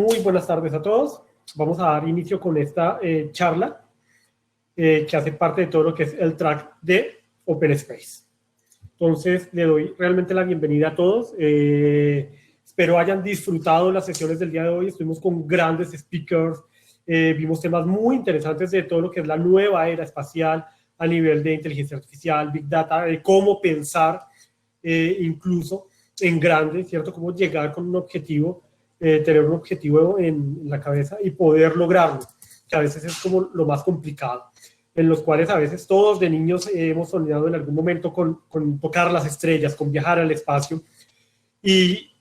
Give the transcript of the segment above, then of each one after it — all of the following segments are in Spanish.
Muy buenas tardes a todos. Vamos a dar inicio con esta charla que hace parte de todo lo que es el track de Open Space. Entonces, le doy realmente la bienvenida a todos. Espero hayan disfrutado las sesiones del día de hoy. Estuvimos con grandes speakers. Vimos temas muy interesantes de todo lo que es la nueva era espacial a nivel de inteligencia artificial, Big Data, de cómo pensar incluso en grande, ¿cierto? Cómo llegar con un objetivo, tener un objetivo en la cabeza y poder lograrlo, que a veces es como lo más complicado, en los cuales a veces todos de niños hemos soñado en algún momento con tocar las estrellas, con viajar al espacio, y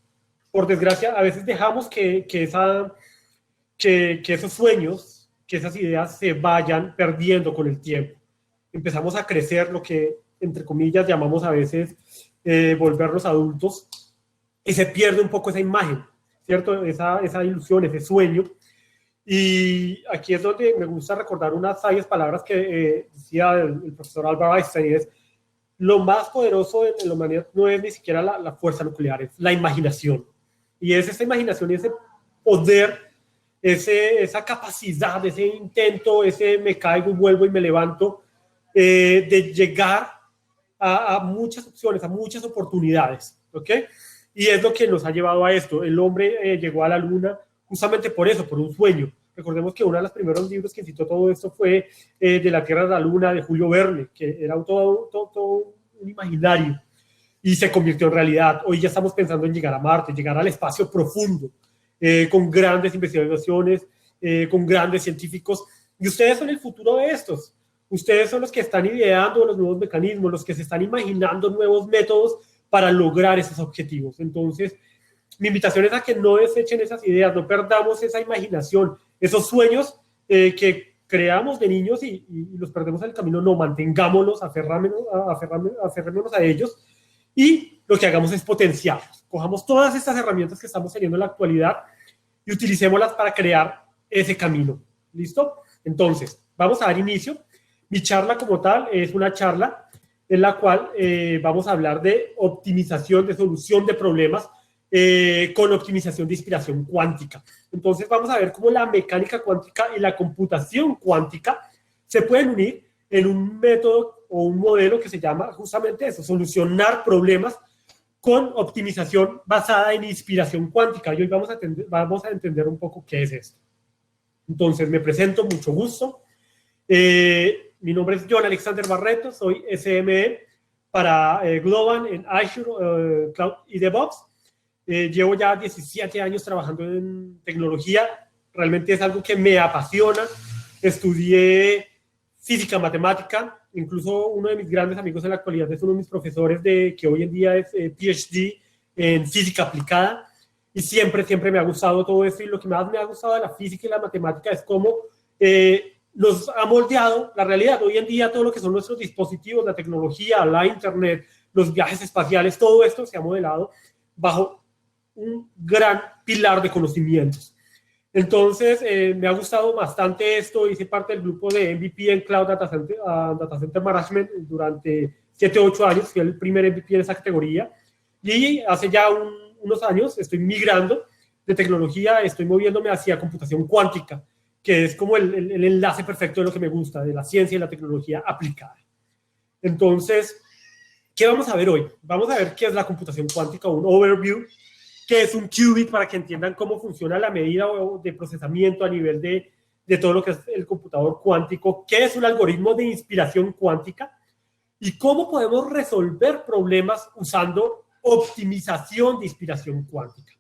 por desgracia a veces dejamos que esos sueños, que esas ideas se vayan perdiendo con el tiempo. Empezamos a crecer, lo que entre comillas llamamos a veces volvernos adultos, y se pierde un poco esa imagen, ¿cierto? Esa ilusión, ese sueño. Y aquí es donde me gusta recordar unas sabias palabras que decía el profesor Albert Einstein, es lo más poderoso en la humanidad no es ni siquiera la fuerza nuclear, es la imaginación. Y es esa imaginación y ese poder, esa capacidad, ese intento, ese me caigo, vuelvo y me levanto, de llegar a muchas opciones, a muchas oportunidades, ¿ok? Y es lo que nos ha llevado a esto. El hombre llegó a la luna justamente por eso, por un sueño. Recordemos que uno de los primeros libros que citó todo esto fue De la Tierra a la Luna, de Julio Verne, que era todo un imaginario y se convirtió en realidad. Hoy ya estamos pensando en llegar a Marte, llegar al espacio profundo, con grandes investigaciones, con grandes científicos. Y ustedes son el futuro de estos. Ustedes son los que están ideando los nuevos mecanismos, los que se están imaginando nuevos métodos para lograr esos objetivos. Entonces, mi invitación es a que no desechen esas ideas, no perdamos esa imaginación, esos sueños que creamos de niños y los perdemos en el camino. No, mantengámoslos, aferrémonos a ellos, y lo que hagamos es potenciarlos. Cojamos todas estas herramientas que estamos teniendo en la actualidad y utilicémoslas para crear ese camino. ¿Listo? Entonces, vamos a dar inicio. Mi charla como tal es una charla en la cual vamos a hablar de optimización, de solución de problemas con optimización de inspiración cuántica. Entonces vamos a ver cómo la mecánica cuántica y la computación cuántica se pueden unir en un método o un modelo que se llama justamente eso, solucionar problemas con optimización basada en inspiración cuántica. Y hoy vamos a entender un poco qué es esto. Entonces me presento, mucho gusto. Mi nombre es John Alexander Barreto, soy SME para Globant en Azure Cloud y DevOps. Llevo ya 17 años trabajando en tecnología, realmente es algo que me apasiona. Estudié física, matemática, incluso uno de mis grandes amigos en la actualidad es uno de mis profesores que hoy en día es PhD en física aplicada, y siempre me ha gustado todo esto, y lo que más me ha gustado de la física y la matemática es cómo nos ha moldeado la realidad. Hoy en día todo lo que son nuestros dispositivos, la tecnología, la internet, los viajes espaciales, todo esto se ha modelado bajo un gran pilar de conocimientos. Entonces, me ha gustado bastante esto. Hice parte del grupo de MVP en Cloud Data Center Management durante 7-8 años. Fui el primer MVP en esa categoría. Y hace ya unos años estoy migrando de tecnología, estoy moviéndome hacia computación cuántica, que es como el enlace perfecto de lo que me gusta, de la ciencia y la tecnología aplicada. Entonces, ¿qué vamos a ver hoy? Vamos a ver qué es la computación cuántica, un overview, qué es un qubit para que entiendan cómo funciona la medida de procesamiento a nivel de todo lo que es el computador cuántico, qué es un algoritmo de inspiración cuántica y cómo podemos resolver problemas usando optimización de inspiración cuántica.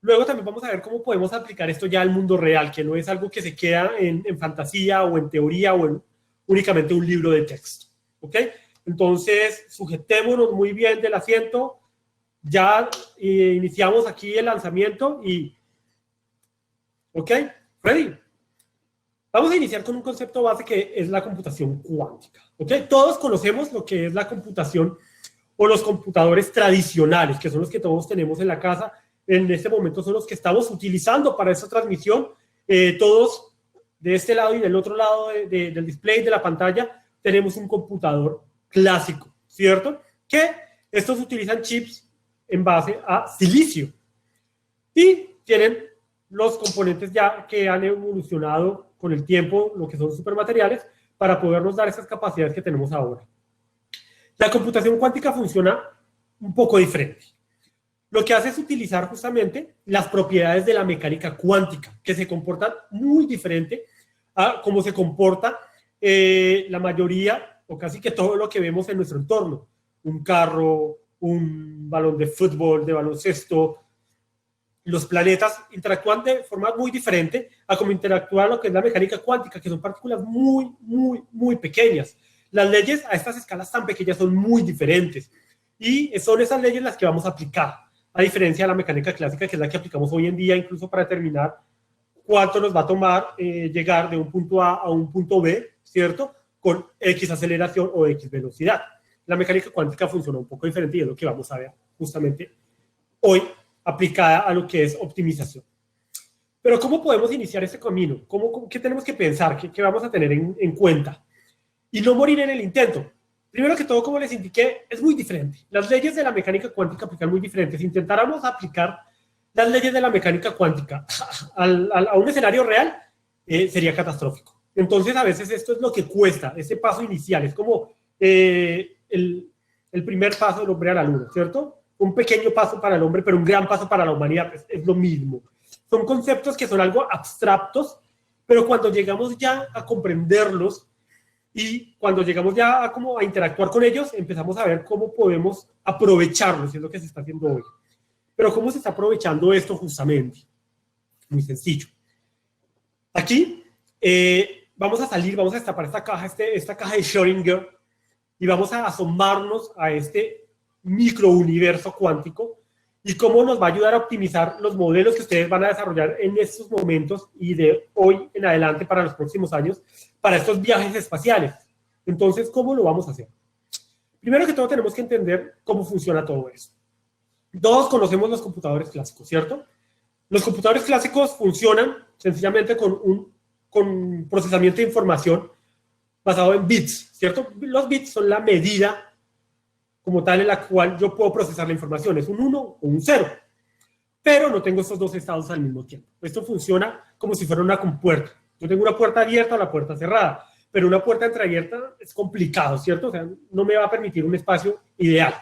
Luego también vamos a ver cómo podemos aplicar esto ya al mundo real, que no es algo que se queda en fantasía o en teoría o en únicamente un libro de texto. ¿Ok? Entonces, sujetémonos muy bien del asiento. Ya iniciamos aquí el lanzamiento y... ¿Ok? ¿Ready? Vamos a iniciar con un concepto base que es la computación cuántica. ¿Ok? Todos conocemos lo que es la computación o los computadores tradicionales, que son los que todos tenemos en la casa. En este momento son los que estamos utilizando para esta transmisión. Todos de este lado y del otro lado del display de la pantalla tenemos un computador clásico, ¿cierto? Que estos utilizan chips en base a silicio y tienen los componentes ya que han evolucionado con el tiempo, lo que son supermateriales, para podernos dar esas capacidades que tenemos ahora. La computación cuántica funciona un poco diferente. Lo que hace es utilizar justamente las propiedades de la mecánica cuántica, que se comportan muy diferente a cómo se comporta la mayoría o casi que todo lo que vemos en nuestro entorno. Un carro, un balón de fútbol, de baloncesto. Los planetas interactúan de forma muy diferente a cómo interactúa lo que es la mecánica cuántica, que son partículas muy, muy, muy pequeñas. Las leyes a estas escalas tan pequeñas son muy diferentes y son esas leyes las que vamos a aplicar, a diferencia de la mecánica clásica, que es la que aplicamos hoy en día, incluso para determinar cuánto nos va a tomar llegar de un punto A a un punto B, ¿cierto? Con X aceleración o X velocidad. La mecánica cuántica funciona un poco diferente y es lo que vamos a ver justamente hoy, aplicada a lo que es optimización. Pero ¿cómo podemos iniciar ese camino? ¿Qué tenemos que pensar? ¿Qué vamos a tener en cuenta? Y no morir en el intento. Primero que todo, como les indiqué, es muy diferente. Las leyes de la mecánica cuántica aplican muy diferentes. Si intentáramos aplicar las leyes de la mecánica cuántica a un escenario real, sería catastrófico. Entonces, a veces esto es lo que cuesta, ese paso inicial. Es como el primer paso del hombre a la luna, ¿cierto? Un pequeño paso para el hombre, pero un gran paso para la humanidad. Es lo mismo. Son conceptos que son algo abstractos, pero cuando llegamos ya a comprenderlos y cuando llegamos ya a interactuar con ellos, empezamos a ver cómo podemos aprovecharlos, es lo que se está haciendo hoy. Pero ¿cómo se está aprovechando esto justamente? Muy sencillo. Aquí vamos a destapar esta caja de Schrödinger y vamos a asomarnos a este microuniverso cuántico y cómo nos va a ayudar a optimizar los modelos que ustedes van a desarrollar en estos momentos y de hoy en adelante para los próximos años, para estos viajes espaciales. Entonces, ¿cómo lo vamos a hacer? Primero que todo, tenemos que entender cómo funciona todo eso. Todos conocemos los computadores clásicos, ¿cierto? Los computadores clásicos funcionan sencillamente con procesamiento de información basado en bits, ¿cierto? Los bits son la medida como tal en la cual yo puedo procesar la información. Es un 1 o un 0. Pero no tengo estos dos estados al mismo tiempo. Esto funciona como si fuera una compuerta. Yo tengo una puerta abierta o la puerta cerrada, pero una puerta entreabierta es complicado, ¿cierto? O sea, no me va a permitir un espacio ideal.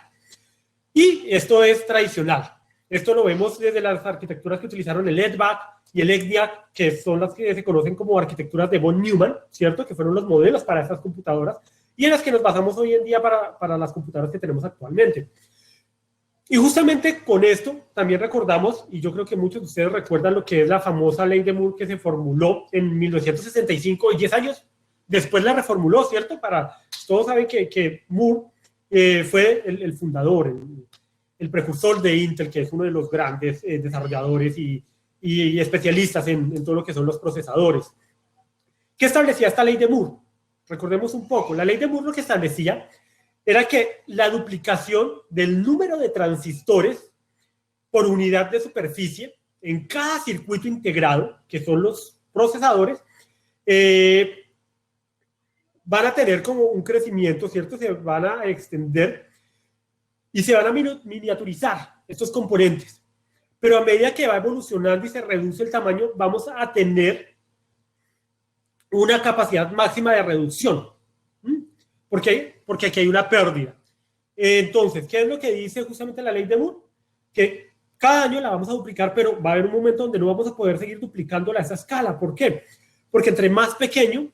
Y esto es tradicional. Esto lo vemos desde las arquitecturas que utilizaron el EDVAC y el ECDIAC, que son las que se conocen como arquitecturas de von Neumann, ¿cierto? Que fueron los modelos para estas computadoras y en las que nos basamos hoy en día para las computadoras que tenemos actualmente. Y justamente con esto también recordamos, y yo creo que muchos de ustedes recuerdan lo que es la famosa ley de Moore que se formuló en 1965 y 10 años después la reformuló, ¿cierto? Todos saben que Moore fue el fundador, el precursor de Intel, que es uno de los grandes desarrolladores y especialistas en todo lo que son los procesadores. ¿Qué establecía esta ley de Moore? Recordemos un poco. La ley de Moore lo que establecía era que la duplicación del número de transistores por unidad de superficie en cada circuito integrado, que son los procesadores, van a tener como un crecimiento, ¿cierto? Se van a extender y se van a miniaturizar estos componentes. Pero a medida que va evolucionando y se reduce el tamaño, vamos a tener una capacidad máxima de reducción. ¿Por qué? Porque aquí hay una pérdida. Entonces, ¿qué es lo que dice justamente la ley de Moore? Que cada año la vamos a duplicar, pero va a haber un momento donde no vamos a poder seguir duplicándola a esa escala. ¿Por qué? Porque entre más pequeño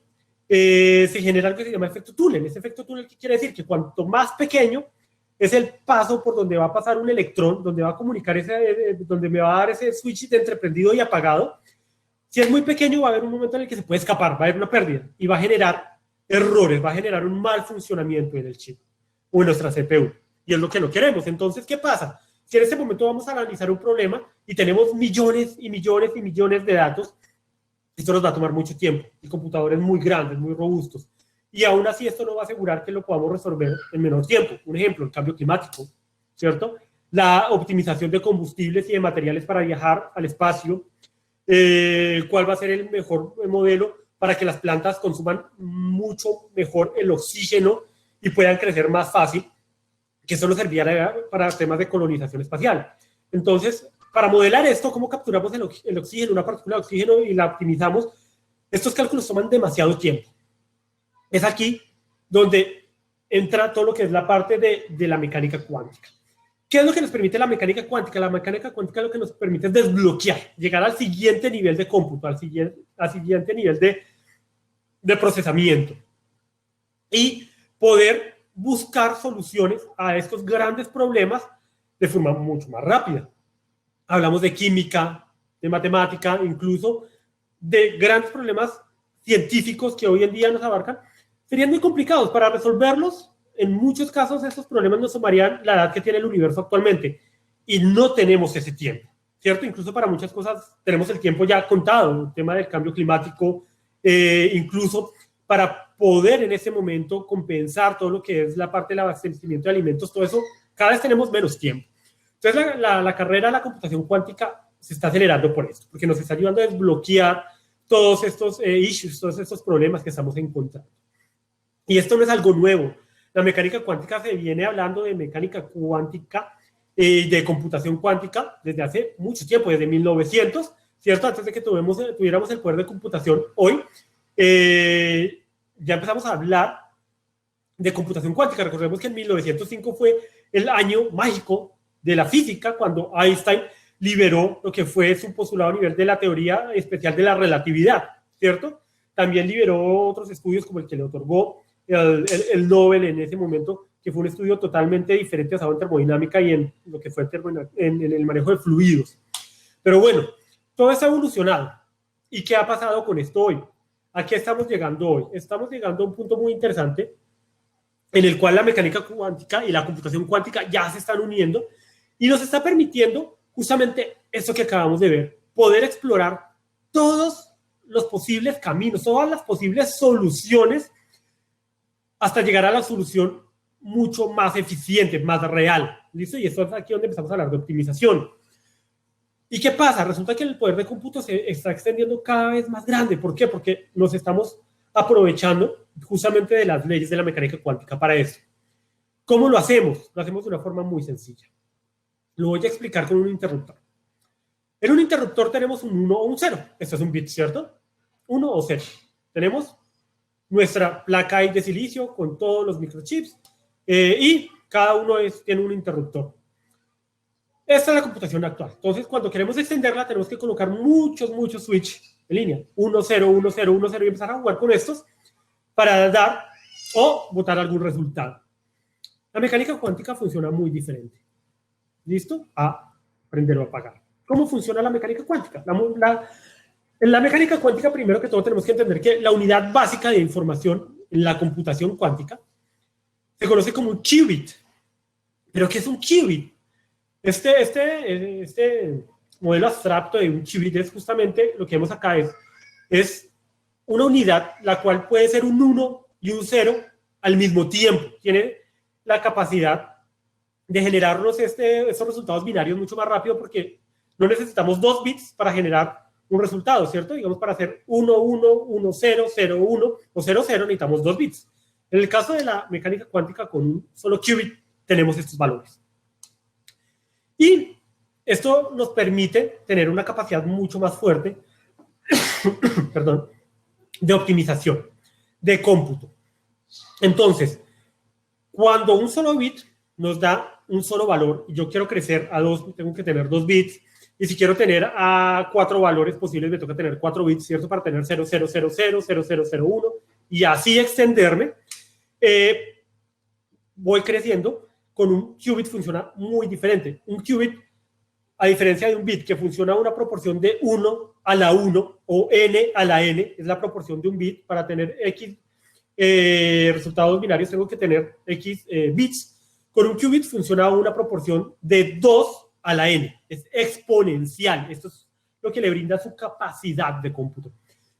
se genera algo que se llama efecto túnel. Ese efecto túnel, ¿qué quiere decir? Que cuanto más pequeño es el paso por donde va a pasar un electrón, donde va a comunicar donde me va a dar ese switch de entre prendido y apagado. Si es muy pequeño, va a haber un momento en el que se puede escapar, va a haber una pérdida y va a generar errores, va a generar un mal funcionamiento en el chip o en nuestra CPU. Y es lo que no queremos. Entonces, ¿qué pasa? Si en este momento vamos a analizar un problema y tenemos millones y millones y millones de datos, esto nos va a tomar mucho tiempo. Y computadores muy grandes, muy robustos. Y aún así esto no va a asegurar que lo podamos resolver en menor tiempo. Un ejemplo, el cambio climático, ¿cierto? La optimización de combustibles y de materiales para viajar al espacio. ¿Cuál va a ser el mejor modelo para que las plantas consuman mucho mejor el oxígeno y puedan crecer más fácil? Que eso nos serviría para temas de colonización espacial. Entonces, Para modelar esto, cómo capturamos el oxígeno, una partícula de oxígeno y la optimizamos, estos cálculos toman demasiado tiempo. Es aquí donde entra todo lo que es la parte de la mecánica cuántica. ¿Qué es lo que nos permite la mecánica cuántica? La mecánica cuántica lo que nos permite es desbloquear, llegar al siguiente nivel de cómputo, al siguiente nivel de procesamiento y poder buscar soluciones a estos grandes problemas de forma mucho más rápida. Hablamos de química, de matemática, incluso de grandes problemas científicos que hoy en día nos abarcan. Serían muy complicados para resolverlos. En muchos casos estos problemas nos tomarían la edad que tiene el universo actualmente y no tenemos ese tiempo, ¿cierto? Incluso para muchas cosas tenemos el tiempo ya contado, el tema del cambio climático, incluso para poder en ese momento compensar todo lo que es la parte del abastecimiento de alimentos, todo eso, cada vez tenemos menos tiempo. Entonces la carrera de la computación cuántica se está acelerando por esto, porque nos está ayudando a desbloquear todos estos issues, todos estos problemas que estamos encontrando. Y esto no es algo nuevo. La mecánica cuántica se viene hablando de mecánica cuántica, de computación cuántica, desde hace mucho tiempo, desde 1900, ¿cierto? Antes de que tuviéramos el poder de computación hoy, ya empezamos a hablar de computación cuántica. Recordemos que en 1905 fue el año mágico de la física, cuando Einstein liberó lo que fue su postulado a nivel de la teoría especial de la relatividad, ¿cierto? También liberó otros estudios como el que le otorgó el Nobel en ese momento, que fue un estudio totalmente diferente basado en termodinámica y en lo que fue en el manejo de fluidos. Pero bueno, todo está evolucionado. ¿Y qué ha pasado con esto hoy? ¿A qué estamos llegando hoy? Estamos llegando a un punto muy interesante en el cual la mecánica cuántica y la computación cuántica ya se están uniendo y nos está permitiendo justamente eso que acabamos de ver, poder explorar todos los posibles caminos, todas las posibles soluciones hasta llegar a la solución mucho más eficiente, más real. ¿Listo? Y esto es aquí donde empezamos a hablar de optimización. ¿Y qué pasa? Resulta que el poder de cómputo se está extendiendo cada vez más grande. ¿Por qué? Porque nos estamos aprovechando justamente de las leyes de la mecánica cuántica para eso. ¿Cómo lo hacemos? Lo hacemos de una forma muy sencilla. Lo voy a explicar con un interruptor. En un interruptor tenemos un 1 o un 0. Esto es un bit, ¿cierto? 1 o 0. Tenemos nuestra placa de silicio con todos los microchips y cada uno tiene un interruptor. Esta es la computación actual. Entonces, cuando queremos extenderla, tenemos que colocar muchos switches en línea. 1, 0, 1, 0, 1, 0 y empezar a jugar con estos para dar o botar algún resultado. La mecánica cuántica funciona muy diferente. ¿Listo? A prender o apagar. ¿Cómo funciona la mecánica cuántica? En la mecánica cuántica, primero que todo, tenemos que entender que la unidad básica de información en la computación cuántica se conoce como un qubit. ¿Pero qué es un qubit? Este modelo abstracto de un qubit es justamente lo que vemos acá, es una unidad la cual puede ser un 1 y un 0 al mismo tiempo. Tiene la capacidad de generarnos estos resultados binarios mucho más rápido porque no necesitamos 2 bits para generar un resultado, ¿cierto? Digamos, para hacer 1, 1, 1, 0, 0, 1 o 0, 0 necesitamos 2 bits. En el caso de la mecánica cuántica, con un solo qubit tenemos estos valores. Y esto nos permite tener una capacidad mucho más fuerte perdón, de optimización, de cómputo. Entonces, cuando un solo bit nos da un solo valor, y yo quiero crecer a 2, tengo que tener 2 bits, y si quiero tener a 4 valores posibles, me toca tener 4 bits, ¿cierto? Para tener 0, 0, 0, 0, 0, 0, 0, 1, y así extenderme. Voy creciendo. Con un qubit funciona muy diferente. Un qubit, a diferencia de un bit que funciona a una proporción de 1 a la 1 o n a la n, es la proporción de un bit. Para tener x resultados binarios tengo que tener x bits. Con un qubit funciona a una proporción de 2 a la n. Es exponencial. Esto es lo que le brinda su capacidad de cómputo.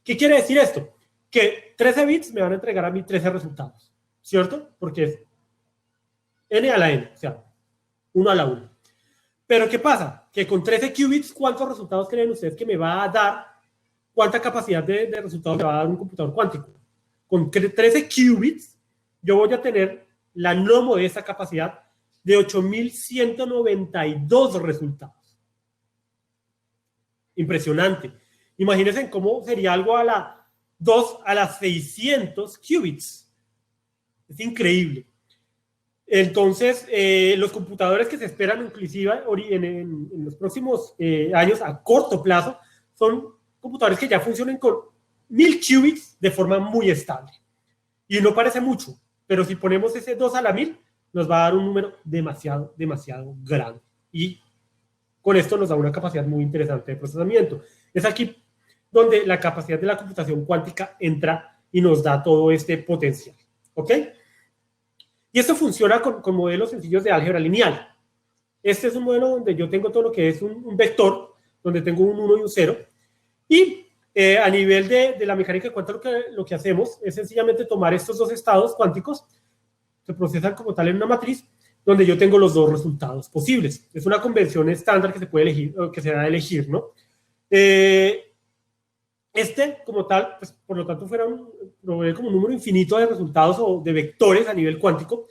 ¿Qué quiere decir esto? Que 13 bits me van a entregar a mí 13 resultados, ¿cierto? Porque es n a la n, o sea, 1 a la 1. Pero ¿qué pasa? Que con 13 qubits, ¿cuántos resultados creen ustedes que me va a dar? ¿Cuánta capacidad de resultados me va a dar un computador cuántico? Con 13 qubits, yo voy a tener la no modesta capacidad de 8.192 resultados. Impresionante. Imagínense en cómo sería algo a la 2 a las 600 qubits. Es increíble. Entonces, los computadores que se esperan inclusive en los próximos años a corto plazo son computadores que ya funcionen con 1000 qubits de forma muy estable. Y no parece mucho, pero si ponemos ese 2 a la 1000, nos va a dar un número demasiado, demasiado grande. Y con esto nos da una capacidad muy interesante de procesamiento. Es aquí donde la capacidad de la computación cuántica entra y nos da todo este potencial. ¿Ok? Y esto funciona con modelos sencillos de álgebra lineal. Este es un modelo donde yo tengo todo lo que es un vector, donde tengo un 1 y un 0. Y a nivel de la mecánica cuántica lo que hacemos es sencillamente tomar estos dos estados cuánticos, se procesan como tal en una matriz, donde yo tengo los dos resultados posibles. Es una convención estándar que se puede elegir, que se da a elegir, ¿no? Como tal, pues por lo tanto provee como un número infinito de resultados o de vectores a nivel cuántico,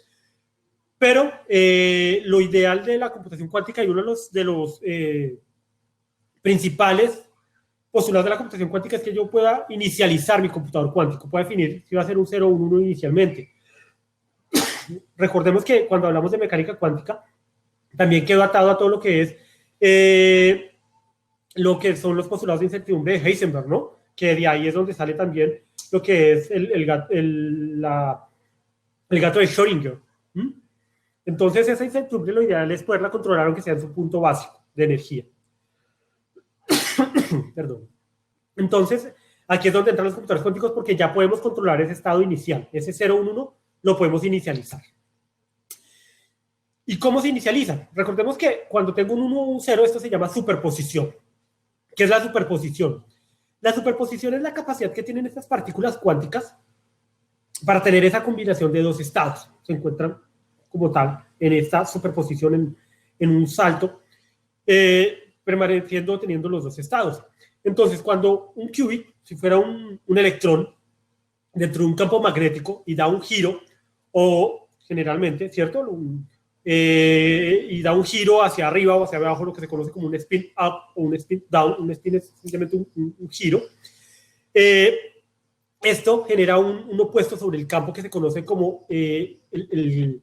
pero lo ideal de la computación cuántica y uno de los principales postulados de la computación cuántica es que yo pueda inicializar mi computador cuántico, pueda definir si va a ser un 0 o un 1 inicialmente. Recordemos que cuando hablamos de mecánica cuántica, también quedó atado a todo lo que es lo que son los postulados de incertidumbre de Heisenberg, ¿no? Que de ahí es donde sale también lo que es el gato de Schrödinger. Entonces, esa incertidumbre lo ideal es poderla controlar aunque sea en su punto básico de energía. Perdón. Entonces, aquí es donde entran los computadores cuánticos porque ya podemos controlar ese estado inicial. Ese 0, 1, 1 lo podemos inicializar. ¿Y cómo se inicializa? Recordemos que cuando tengo un 1 o un 0, esto se llama superposición. ¿Qué es la superposición? La superposición es la capacidad que tienen estas partículas cuánticas para tener esa combinación de dos estados. Se encuentran como tal en esta superposición en un salto, permaneciendo teniendo los dos estados. Entonces, cuando un qubit, si fuera un electrón dentro de un campo magnético y da un giro, o generalmente, ¿cierto? Y da un giro hacia arriba o hacia abajo, lo que se conoce como un spin up o un spin down. Un spin es simplemente un giro. Esto genera un opuesto sobre el campo que se conoce como el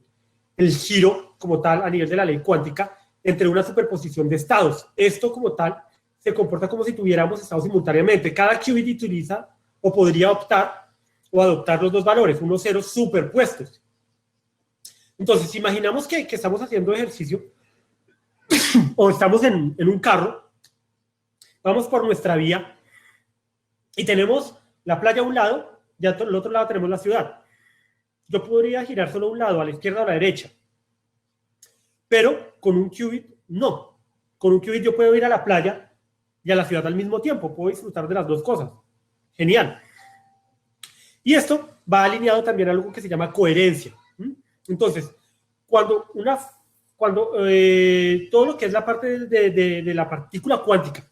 giro como tal a nivel de la ley cuántica entre una superposición de estados. Esto como tal se comporta como si tuviéramos estados simultáneamente. Cada qubit utiliza o podría optar o adoptar los dos valores, unos ceros superpuestos. Entonces, imaginamos que estamos haciendo ejercicio o estamos en un carro, vamos por nuestra vía y tenemos la playa a un lado y al otro lado tenemos la ciudad. Yo podría girar solo a un lado, a la izquierda o a la derecha, pero con un qubit no. Con un qubit yo puedo ir a la playa y a la ciudad al mismo tiempo, puedo disfrutar de las dos cosas. Genial. Y esto va alineado también a algo que se llama coherencia. Entonces, cuando todo lo que es la parte de la partícula cuántica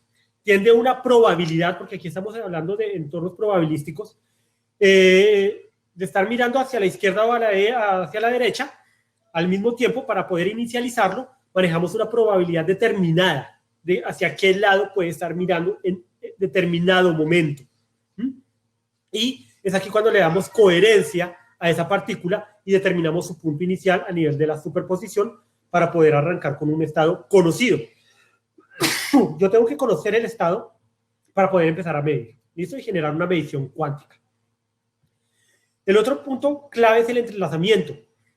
tiende a una probabilidad, porque aquí estamos hablando de entornos probabilísticos, de estar mirando hacia la izquierda o hacia la derecha, al mismo tiempo, para poder inicializarlo, manejamos una probabilidad determinada de hacia qué lado puede estar mirando en determinado momento. Y es aquí cuando le damos coherencia a esa partícula y determinamos su punto inicial a nivel de la superposición para poder arrancar con un estado conocido. Yo tengo que conocer el estado para poder empezar a medir. ¿Listo? Y generar una medición cuántica. El otro punto clave es el entrelazamiento,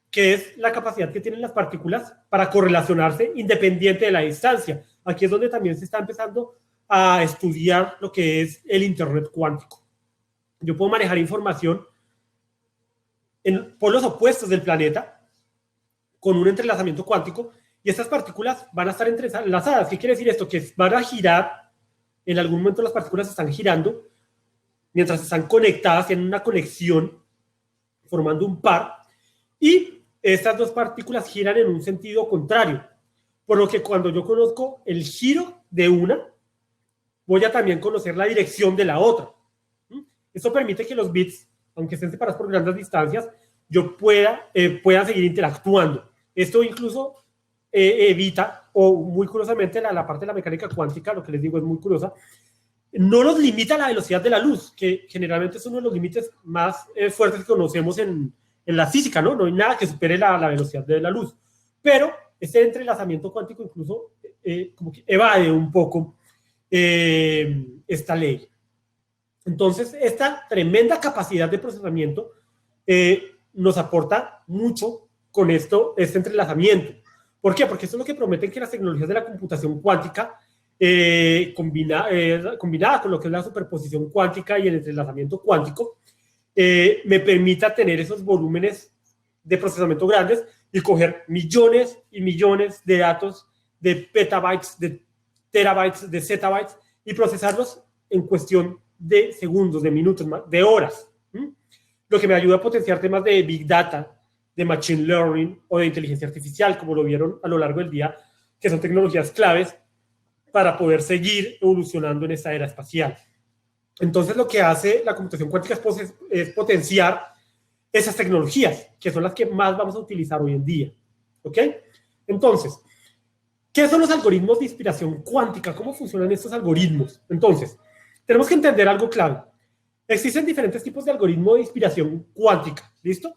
que es la capacidad que tienen las partículas para correlacionarse independiente de la distancia. Aquí es donde también se está empezando a estudiar lo que es el Internet cuántico. Yo puedo manejar información en polos opuestos del planeta con un entrelazamiento cuántico y estas partículas van a estar entrelazadas. ¿Qué quiere decir esto? Que van a girar, en algún momento las partículas están girando mientras están conectadas en una conexión formando un par y estas dos partículas giran en un sentido contrario, por lo que cuando yo conozco el giro de una, voy a también conocer la dirección de la otra. Esto permite que los bits, aunque estén separados por grandes distancias, yo puedan seguir interactuando. Esto incluso evita, o muy curiosamente la parte de la mecánica cuántica, lo que les digo es muy curiosa, no nos limita a la velocidad de la luz, que generalmente es uno de los límites más fuertes que conocemos en la física, ¿no? No hay nada que supere la velocidad de la luz. Pero este entrelazamiento cuántico incluso como que evade un poco esta ley. Entonces, esta tremenda capacidad de procesamiento nos aporta mucho con este entrelazamiento. ¿Por qué? Porque esto es lo que prometen que las tecnologías de la computación cuántica combinada con lo que es la superposición cuántica y el entrelazamiento cuántico, me permita tener esos volúmenes de procesamiento grandes y coger millones y millones de datos de petabytes, de terabytes, de zettabytes y procesarlos en cuestión de segundos, de minutos, de horas. Lo que me ayuda a potenciar temas de Big Data, de Machine Learning o de inteligencia artificial, como lo vieron a lo largo del día, que son tecnologías claves para poder seguir evolucionando en esta era espacial. Entonces, lo que hace la computación cuántica es potenciar esas tecnologías, que son las que más vamos a utilizar hoy en día. ¿Ok? Entonces, ¿qué son los algoritmos de inspiración cuántica? ¿Cómo funcionan estos algoritmos? Entonces, tenemos que entender algo clave. Existen diferentes tipos de algoritmo de inspiración cuántica. ¿Listo?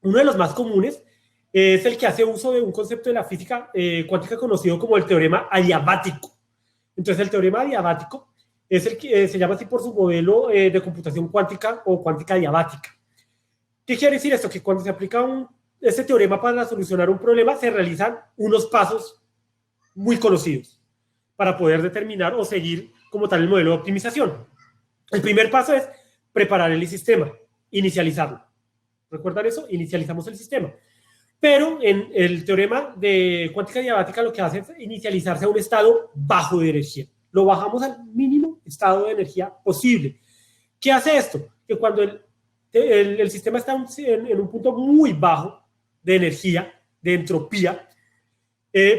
Uno de los más comunes es el que hace uso de un concepto de la física cuántica conocido como el teorema adiabático. Entonces, el teorema adiabático es el que se llama así por su modelo de computación cuántica o cuántica adiabática. ¿Qué quiere decir esto? Que cuando se aplica este teorema para solucionar un problema, se realizan unos pasos muy conocidos para poder determinar o seguir como tal el modelo de optimización. El primer paso es preparar el sistema, inicializarlo. ¿Recuerdan eso? Inicializamos el sistema. Pero en el teorema de cuántica adiabática lo que hace es inicializarse a un estado bajo de energía. Lo bajamos al mínimo estado de energía posible. ¿Qué hace esto? Que cuando el sistema está en un punto muy bajo de energía, de entropía,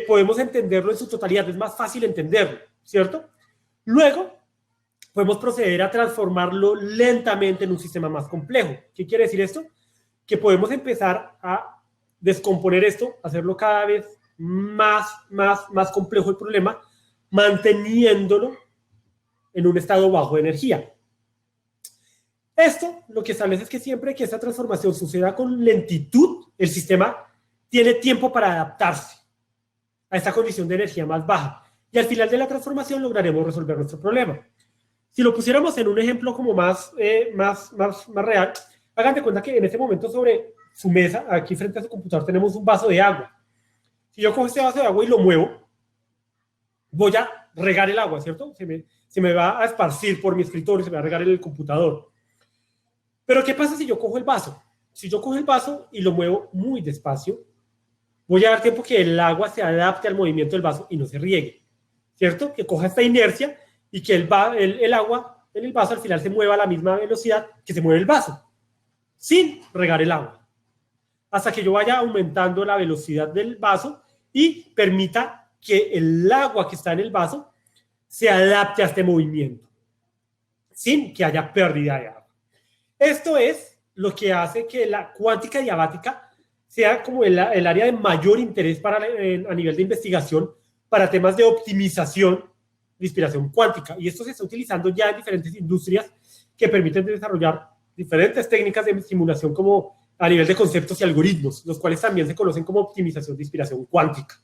podemos entenderlo en su totalidad. Es más fácil entenderlo, ¿cierto? Luego, podemos proceder a transformarlo lentamente en un sistema más complejo. ¿Qué quiere decir esto? Que podemos empezar a descomponer esto, hacerlo cada vez más complejo el problema, manteniéndolo en un estado bajo de energía. Esto lo que establece es que siempre que esta transformación suceda con lentitud, el sistema tiene tiempo para adaptarse a esta condición de energía más baja. Y al final de la transformación lograremos resolver nuestro problema. Si lo pusiéramos en un ejemplo como más real, hagan de cuenta que en este momento sobre su mesa, aquí frente a su computador, tenemos un vaso de agua. Si yo cojo este vaso de agua y lo muevo, voy a regar el agua, ¿cierto? Se me va a esparcir por mi escritorio, se me va a regar en el computador. Pero ¿qué pasa si yo cojo el vaso? Si yo cojo el vaso y lo muevo muy despacio, voy a dar tiempo que el agua se adapte al movimiento del vaso y no se riegue, ¿cierto? Que coja esta inercia y que el agua en el vaso al final se mueva a la misma velocidad que se mueve el vaso, sin regar el agua, hasta que yo vaya aumentando la velocidad del vaso y permita que el agua que está en el vaso se adapte a este movimiento, sin que haya pérdida de agua. Esto es lo que hace que la cuántica adiabática sea como el área de mayor interés a nivel de investigación para temas de optimización de inspiración cuántica. Y esto se está utilizando ya en diferentes industrias que permiten desarrollar diferentes técnicas de simulación como a nivel de conceptos y algoritmos, los cuales también se conocen como optimización de inspiración cuántica.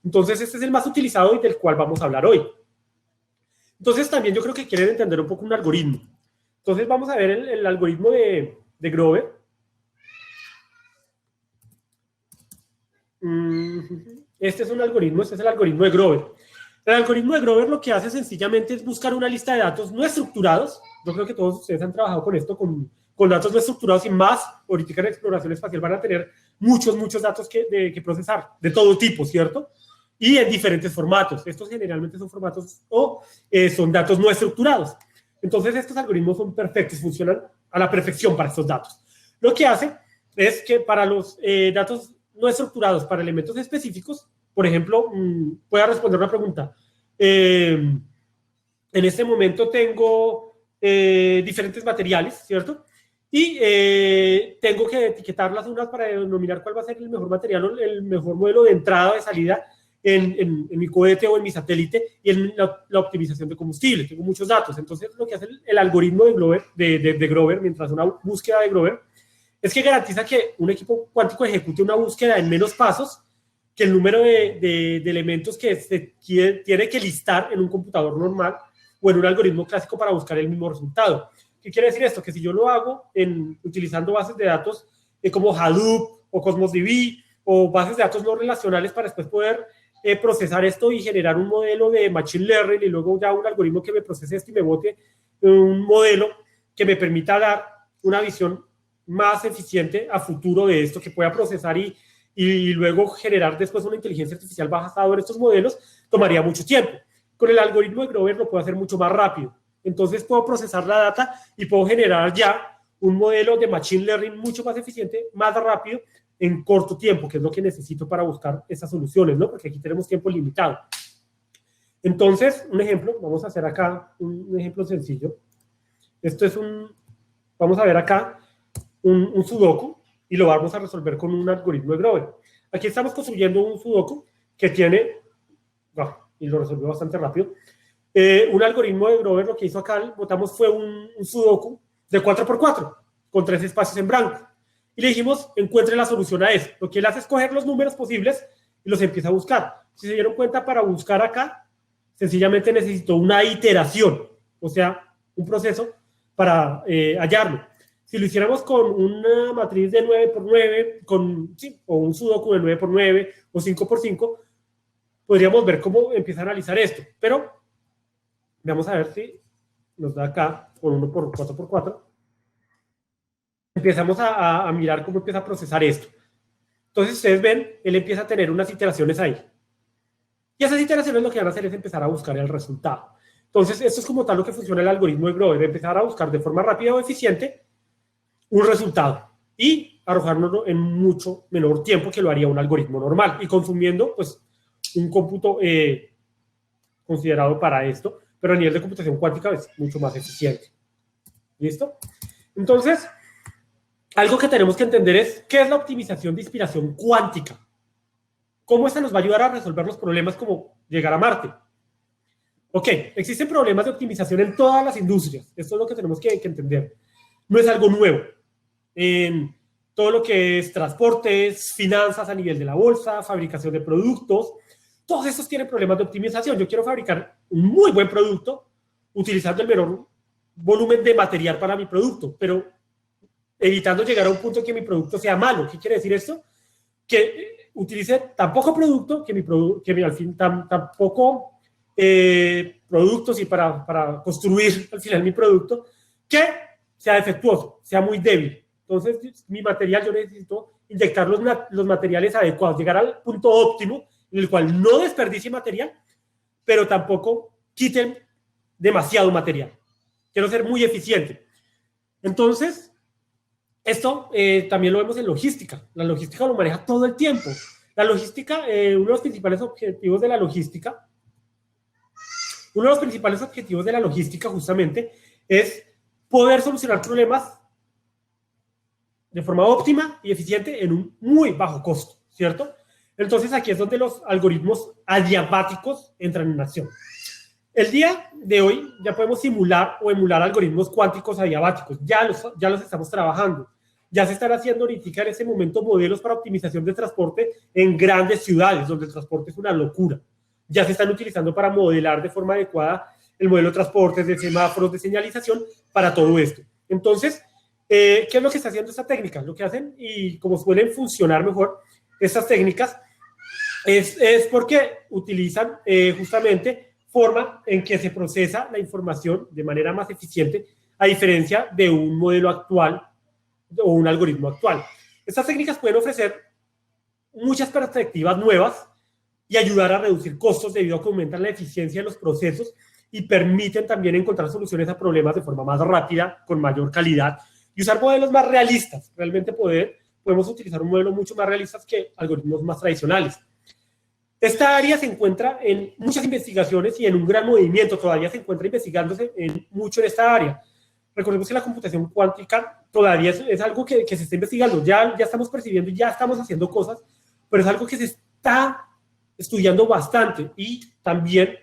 Entonces, este es el más utilizado y del cual vamos a hablar hoy. Entonces, también yo creo que quieren entender un poco un algoritmo. Entonces, vamos a ver el algoritmo de Grover. Este es un algoritmo, este es el algoritmo de Grover. El algoritmo de Grover lo que hace sencillamente es buscar una lista de datos no estructurados. Yo creo que todos ustedes han trabajado con esto, con datos no estructurados y más. Ahorita en exploración espacial van a tener muchos datos que procesar, de todo tipo, ¿cierto? Y en diferentes formatos. Estos generalmente son formatos o son datos no estructurados. Entonces, estos algoritmos son perfectos, funcionan a la perfección para estos datos. Lo que hace es que para los datos no estructurados, para elementos específicos, por ejemplo, voy a responder una pregunta. En este momento tengo diferentes materiales, ¿cierto? y tengo que etiquetarlas unas para denominar cuál va a ser el mejor material o el mejor modelo de entrada o de salida en mi cohete o en mi satélite, y en la optimización de combustible. Tengo muchos datos. Entonces, lo que hace el algoritmo de Grover, mientras una búsqueda de Grover, es que garantiza que un equipo cuántico ejecute una búsqueda en menos pasos que el número de elementos que se tiene que listar en un computador normal o en un algoritmo clásico para buscar el mismo resultado. ¿Qué quiere decir esto? Que si yo lo hago utilizando bases de datos como Hadoop o Cosmos DB o bases de datos no relacionales para después poder procesar esto y generar un modelo de Machine Learning y luego ya un algoritmo que me procese esto y me bote un modelo que me permita dar una visión más eficiente a futuro de esto, que pueda procesar y luego generar después una inteligencia artificial basada en estos modelos, tomaría mucho tiempo. Con el algoritmo de Grover lo puedo hacer mucho más rápido. Entonces puedo procesar la data y puedo generar ya un modelo de Machine Learning mucho más eficiente, más rápido, en corto tiempo, que es lo que necesito para buscar esas soluciones, ¿no? Porque aquí tenemos tiempo limitado. Entonces, un ejemplo, vamos a hacer acá un ejemplo sencillo. Esto es vamos a ver acá un sudoku y lo vamos a resolver con un algoritmo de Grover. Aquí estamos construyendo un sudoku que tiene, y lo resolvió bastante rápido, un algoritmo de Grover. Lo que hizo acá, botamos fue un sudoku de 4x4 con 3 espacios en blanco. Y le dijimos, encuentre la solución a eso. Lo que él hace es coger los números posibles y los empieza a buscar. Si se dieron cuenta, para buscar acá, sencillamente necesitó una iteración, o sea, un proceso para hallarlo. Si lo hiciéramos con una matriz de 9x9, o un sudoku de 9x9 o 5x5, podríamos ver cómo empieza a analizar esto. Pero vamos a ver si nos da acá con 1x4x4. Empezamos a mirar cómo empieza a procesar esto. Entonces, ustedes ven, él empieza a tener unas iteraciones ahí. Y esas iteraciones lo que van a hacer es empezar a buscar el resultado. Entonces, esto es como tal lo que funciona el algoritmo de Grover, empezar a buscar de forma rápida o eficiente un resultado y arrojárnoslo en mucho menor tiempo que lo haría un algoritmo normal y consumiendo, pues, un cómputo considerado para esto, pero a nivel de computación cuántica es mucho más eficiente. ¿Listo? Entonces, algo que tenemos que entender es qué es la optimización de inspiración cuántica. ¿Cómo esta nos va a ayudar a resolver los problemas como llegar a Marte? Ok, existen problemas de optimización en todas las industrias. Esto es lo que tenemos que entender. No es algo nuevo. En todo lo que es transportes, finanzas a nivel de la bolsa, fabricación de productos, todos estos tienen problemas de optimización. Yo quiero fabricar un muy buen producto utilizando el menor volumen de material para mi producto, pero evitando llegar a un punto que mi producto sea malo. ¿Qué quiere decir esto? Que utilice tan poco producto que al fin tan poco productos y para construir al final mi producto, que sea defectuoso, sea muy débil. Entonces, mi material, yo necesito inyectar los materiales adecuados, llegar al punto óptimo en el cual no desperdicie material, pero tampoco quiten demasiado material. Quiero ser muy eficiente. Entonces, esto también lo vemos en logística. La logística lo maneja todo el tiempo. La logística, uno de los principales objetivos de la logística justamente es poder solucionar problemas de forma óptima y eficiente en un muy bajo costo, ¿cierto? Entonces aquí es donde los algoritmos adiabáticos entran en acción. El día de hoy ya podemos simular o emular algoritmos cuánticos adiabáticos. Ya los estamos trabajando. Ya se están haciendo ahorita en ese momento modelos para optimización de transporte en grandes ciudades, donde el transporte es una locura. Ya se están utilizando para modelar de forma adecuada el modelo de transportes, de semáforos, de señalización, para todo esto. Entonces, ¿qué es lo que está haciendo esta técnica? Lo que hacen, y como suelen funcionar mejor estas técnicas, es porque utilizan justamente forma en que se procesa la información de manera más eficiente, a diferencia de un modelo actual o un algoritmo actual. Estas técnicas pueden ofrecer muchas perspectivas nuevas y ayudar a reducir costos debido a que aumentan la eficiencia de los procesos y permiten también encontrar soluciones a problemas de forma más rápida, con mayor calidad, y usar modelos más realistas. Realmente podemos utilizar un modelo mucho más realista que algoritmos más tradicionales. Esta área se encuentra en muchas investigaciones y en un gran movimiento. Todavía se encuentra investigándose mucho en esta área. recordemos que la computación cuántica todavía es algo que se está investigando, ya estamos percibiendo, ya estamos haciendo cosas, pero es algo que se está estudiando bastante y también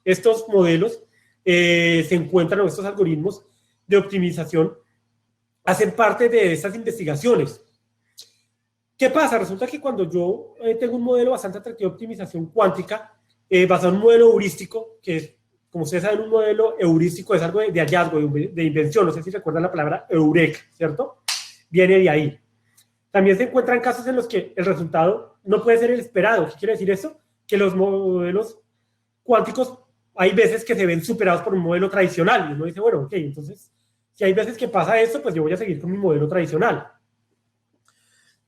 estos modelos se encuentran, o estos algoritmos de optimización hacen parte de estas investigaciones. ¿Qué pasa? Resulta que cuando yo tengo un modelo bastante atractivo de optimización cuántica, basado en un modelo heurístico, que es, como ustedes saben, un modelo heurístico es algo de hallazgo, de invención, no sé si recuerdan la palabra eureka, ¿cierto? Viene de ahí. También se encuentran casos en los que el resultado no puede ser el esperado. ¿Qué quiere decir eso? Que los modelos cuánticos hay veces que se ven superados por un modelo tradicional. Y uno dice, bueno, ok, entonces, si hay veces que pasa esto, pues yo voy a seguir con mi modelo tradicional.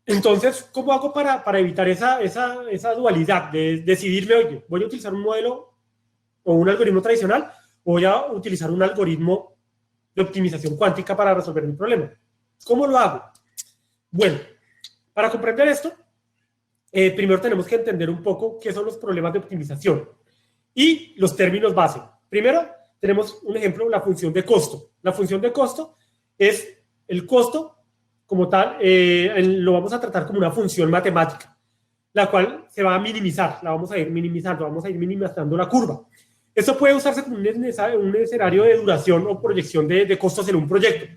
Entonces, ¿cómo hago para evitar esa dualidad de decidirme, oye, voy a utilizar un modelo o un algoritmo tradicional o voy a utilizar un algoritmo de optimización cuántica para resolver mi problema? ¿Cómo lo hago? Bueno, para comprender esto, primero tenemos que entender un poco qué son los problemas de optimización y los términos base. Primero, tenemos un ejemplo, la función de costo. La función de costo es el costo como tal, lo vamos a tratar como una función matemática, la cual se va a minimizar, la vamos a ir minimizando, vamos a ir minimizando la curva. Esto puede usarse como un escenario de duración o proyección de costos en un proyecto.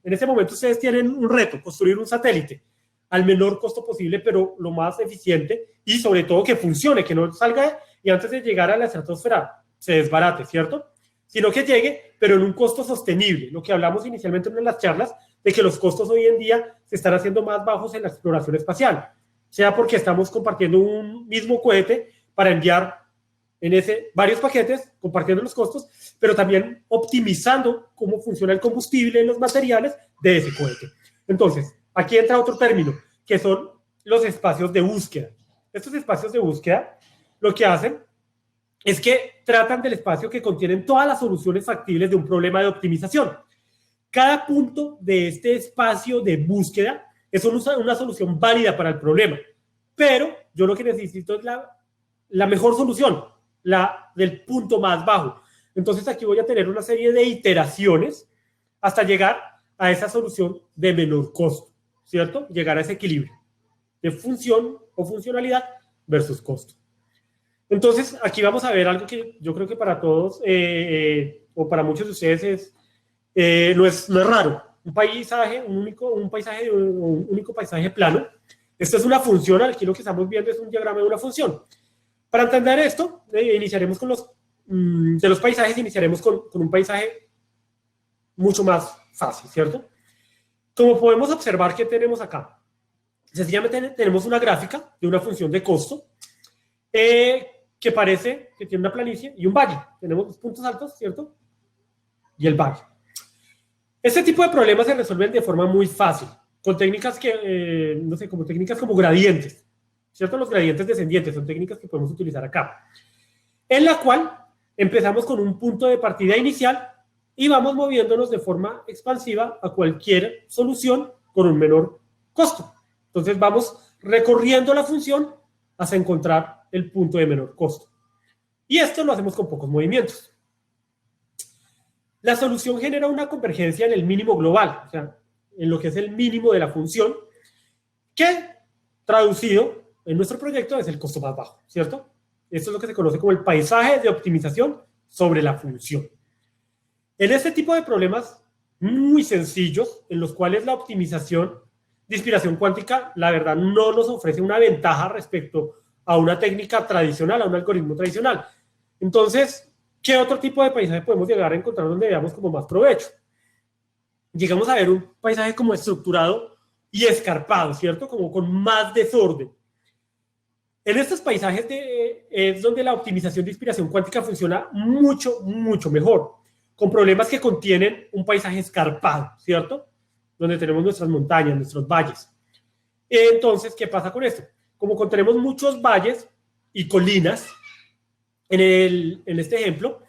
En este momento ustedes tienen un reto, construir un satélite al menor costo posible, pero lo más eficiente y sobre todo que funcione, que no salga y antes de llegar a la estratosfera se desbarate, ¿cierto? Sino que llegue, pero en un costo sostenible, lo que hablamos inicialmente en las charlas, de que los costos hoy en día se están haciendo más bajos en la exploración espacial, sea porque estamos compartiendo un mismo cohete para enviar en ese varios paquetes, compartiendo los costos, pero también optimizando cómo funciona el combustible en los materiales de ese cohete. Entonces, aquí entra otro término, que son los espacios de búsqueda. Estos espacios de búsqueda lo que hacen es que tratan del espacio que contienen todas las soluciones factibles de un problema de optimización. Cada punto de este espacio de búsqueda es una solución válida para el problema, pero yo lo que necesito es la mejor solución, la del punto más bajo. Entonces aquí voy a tener una serie de iteraciones hasta llegar a esa solución de menor costo, ¿cierto? Llegar a ese equilibrio de función o funcionalidad versus costo. Entonces aquí vamos a ver algo que yo creo que para todos o para muchos de ustedes no es raro. Un único paisaje plano. Esto es una función, aquí lo que estamos viendo es un diagrama de una función. Para entender esto, iniciaremos con de los paisajes, iniciaremos con un paisaje mucho más fácil, ¿cierto? Como podemos observar, ¿qué tenemos acá? Sencillamente tenemos una gráfica de una función de costo que parece que tiene una planicie y un valle. Tenemos los puntos altos, ¿cierto? Y el valle. Este tipo de problemas se resuelven de forma muy fácil, con técnicas que, no sé, como técnicas como gradientes, ¿cierto? Los gradientes descendientes son técnicas que podemos utilizar acá, en la cual empezamos con un punto de partida inicial y vamos moviéndonos de forma expansiva a cualquier solución con un menor costo. Entonces vamos recorriendo la función hasta encontrar el punto de menor costo. Y esto lo hacemos con pocos movimientos. La solución genera una convergencia en el mínimo global, o sea, en lo que es el mínimo de la función, que traducido en nuestro proyecto es el costo más bajo, ¿cierto? Esto es lo que se conoce como el paisaje de optimización sobre la función. En este tipo de problemas muy sencillos, en los cuales la optimización de inspiración cuántica, la verdad, no nos ofrece una ventaja respecto a una técnica tradicional, a un algoritmo tradicional. Entonces, ¿qué otro tipo de paisaje podemos llegar a encontrar donde veamos como más provecho? Llegamos a ver un paisaje como estructurado y escarpado, ¿cierto? Como con más desorden. En estos paisajes es donde la optimización de inspiración cuántica funciona mucho, mucho mejor, con problemas que contienen un paisaje escarpado, ¿cierto? Donde tenemos nuestras montañas, nuestros valles. Entonces, ¿qué pasa con esto? Como contenemos muchos valles y colinas, en este ejemplo,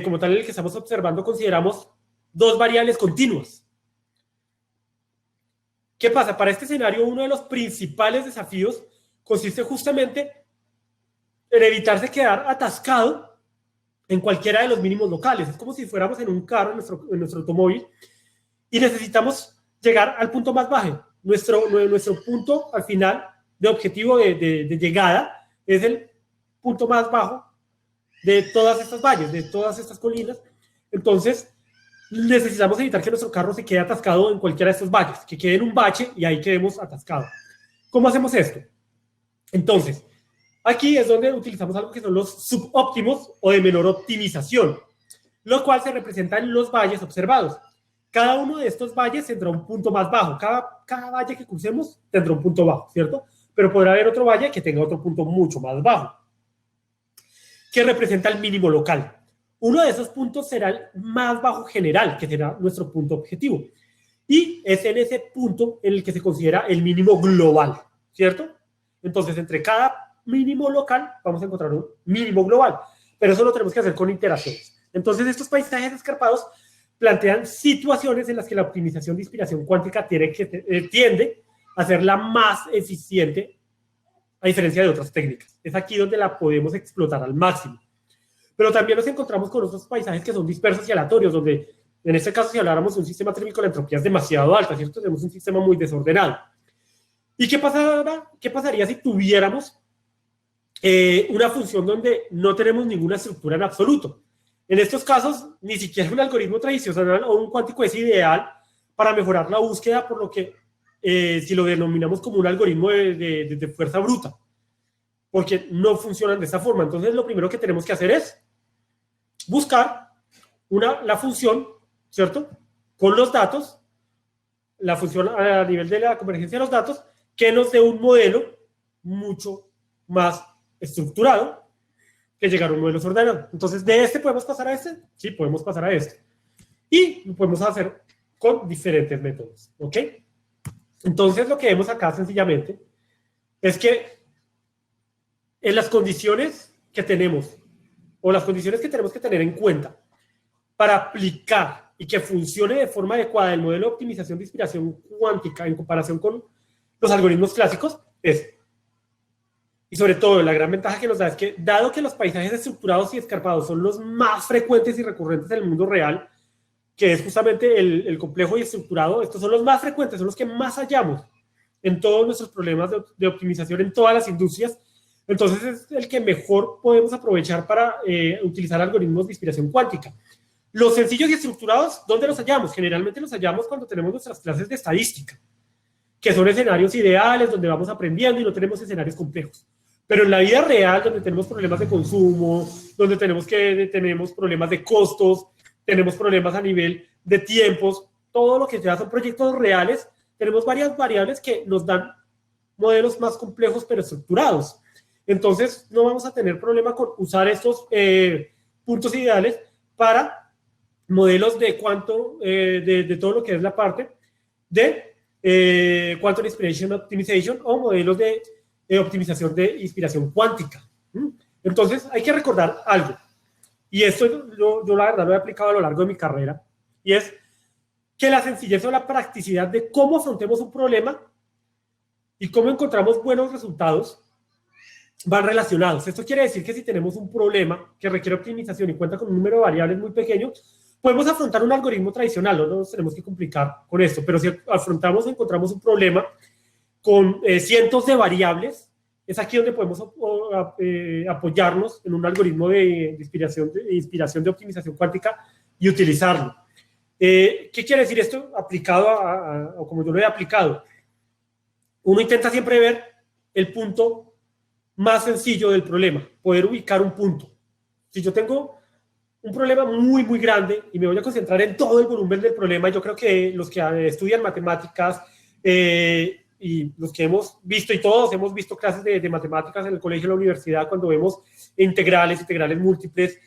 como tal en el que estamos observando, consideramos dos variables continuas. ¿Qué pasa? Para este escenario, uno de los principales desafíos consiste justamente en evitarse quedar atascado en cualquiera de los mínimos locales. Es como si fuéramos en un carro, en nuestro automóvil, y necesitamos llegar al punto más bajo. Nuestro punto al final de objetivo de llegada es el punto más bajo de todas estas valles, de todas estas colinas. Entonces, necesitamos evitar que nuestro carro se quede atascado en cualquiera de estos valles, que quede en un bache y ahí quedemos atascados. ¿Cómo hacemos esto? Entonces, aquí es donde utilizamos algo que son los subóptimos o de menor optimización, lo cual se representa en los valles observados. Cada uno de estos valles tendrá un punto más bajo. Cada valle que crucemos tendrá un punto bajo, ¿cierto? Pero podrá haber otro valle que tenga otro punto mucho más bajo, que representa el mínimo local. Uno de esos puntos será el más bajo general, que será nuestro punto objetivo. Y es en ese punto en el que se considera el mínimo global, ¿cierto? Entonces, entre cada mínimo local vamos a encontrar un mínimo global. Pero eso lo tenemos que hacer con iteraciones. Entonces, estos paisajes escarpados plantean situaciones en las que la optimización de inspiración cuántica tiende a ser la más eficiente a diferencia de otras técnicas. Es aquí donde la podemos explotar al máximo. Pero también nos encontramos con otros paisajes que son dispersos y aleatorios, donde en este caso si habláramos de un sistema térmico la entropía es demasiado alta, ¿cierto? Tenemos un sistema muy desordenado. ¿Y qué pasaría si tuviéramos una función donde no tenemos ninguna estructura en absoluto? En estos casos, ni siquiera un algoritmo tradicional o un cuántico es ideal para mejorar la búsqueda, por lo que si lo denominamos como un algoritmo de fuerza bruta, porque no funcionan de esta forma. Entonces, lo primero que tenemos que hacer es buscar la función, ¿cierto? Con los datos, la función a nivel de la convergencia de los datos, que nos dé un modelo mucho más estructurado que llegar a un modelo desordenado. Entonces, ¿de este podemos pasar a este? Sí, podemos pasar a este. Y lo podemos hacer con diferentes métodos, ¿ok? Entonces, lo que vemos acá sencillamente es que en las condiciones que tenemos, o las condiciones que tenemos que tener en cuenta para aplicar y que funcione de forma adecuada el modelo de optimización de inspiración cuántica en comparación con los algoritmos clásicos es, y sobre todo la gran ventaja que nos da es que, dado que los paisajes estructurados y escarpados son los más frecuentes y recurrentes en el mundo real, que es justamente el complejo y estructurado, estos son los más frecuentes, son los que más hallamos en todos nuestros problemas de optimización en todas las industrias. Entonces es el que mejor podemos aprovechar para utilizar algoritmos de inspiración cuántica. Los sencillos y estructurados, ¿dónde los hallamos? Generalmente los hallamos cuando tenemos nuestras clases de estadística, que son escenarios ideales donde vamos aprendiendo y no tenemos escenarios complejos. Pero en la vida real, donde tenemos problemas de consumo, donde tenemos problemas de costos, tenemos problemas a nivel de tiempos, todo lo que ya son proyectos reales, tenemos varias variables que nos dan modelos más complejos pero estructurados. Entonces, no vamos a tener problema con usar estos puntos ideales para modelos de cuánto, de todo lo que es la parte de Quantum Inspiration Optimization o modelos de optimización de inspiración cuántica. Entonces, hay que recordar algo, y esto yo la verdad lo he aplicado a lo largo de mi carrera, y es que la sencillez o la practicidad de cómo afrontemos un problema y cómo encontramos buenos resultados van relacionados. Esto quiere decir que si tenemos un problema que requiere optimización y cuenta con un número de variables muy pequeño, podemos afrontar un algoritmo tradicional, no nos tenemos que complicar con esto, pero si encontramos un problema con cientos de variables, es aquí donde podemos apoyarnos en un algoritmo de inspiración de optimización cuántica y utilizarlo. ¿Qué quiere decir esto aplicado o como yo lo he aplicado? Uno intenta siempre ver el punto más sencillo del problema, poder ubicar un punto. Si yo tengo un problema muy, muy grande y me voy a concentrar en todo el volumen del problema, yo creo que los que estudian matemáticas y los que hemos visto, y todos hemos visto clases de matemáticas en el colegio, en la universidad, cuando vemos integrales múltiples,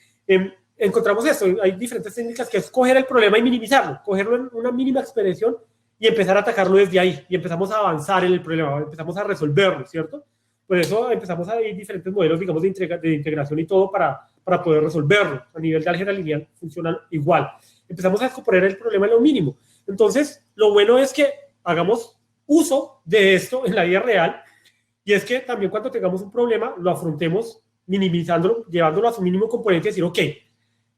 encontramos esto. Hay diferentes técnicas que es coger el problema y minimizarlo, cogerlo en una mínima expresión y empezar a atacarlo desde ahí, y empezamos a avanzar en el problema, empezamos a resolverlo, ¿cierto? Por eso empezamos a ir diferentes modelos, digamos, de integración y todo para poder resolverlo. A nivel de álgebra lineal funcionan igual. Empezamos a descomponer el problema en lo mínimo. Entonces, lo bueno es que hagamos uso de esto en la vida real, y es que también cuando tengamos un problema lo afrontemos minimizándolo, llevándolo a su mínimo componente y decir, ok,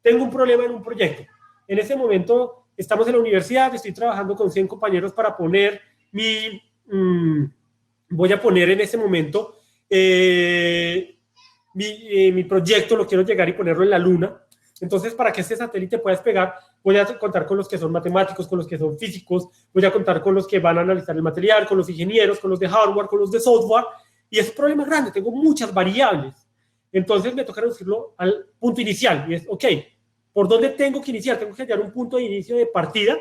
tengo un problema en un proyecto. En ese momento estamos en la universidad, estoy trabajando con 100 compañeros para poner voy a poner en ese momento mi proyecto, lo quiero llegar y ponerlo en la luna. Entonces, para que este satélite pueda despegar, voy a contar con los que son matemáticos, con los que son físicos, voy a contar con los que van a analizar el material, con los ingenieros, con los de hardware, con los de software, y es un problema grande, tengo muchas variables. Entonces, me toca reducirlo al punto inicial, y es, ok, ¿por dónde tengo que iniciar? Tengo que hallar un punto de inicio de partida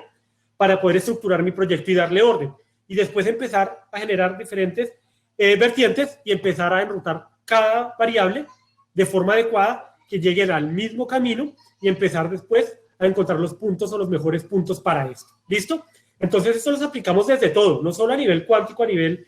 para poder estructurar mi proyecto y darle orden. Y después empezar a generar diferentes vertientes y empezar a enrutar cada variable de forma adecuada que lleguen al mismo camino y empezar después a encontrar los puntos o los mejores puntos para esto. ¿Listo? Entonces, esto lo aplicamos desde todo, no solo a nivel cuántico, a nivel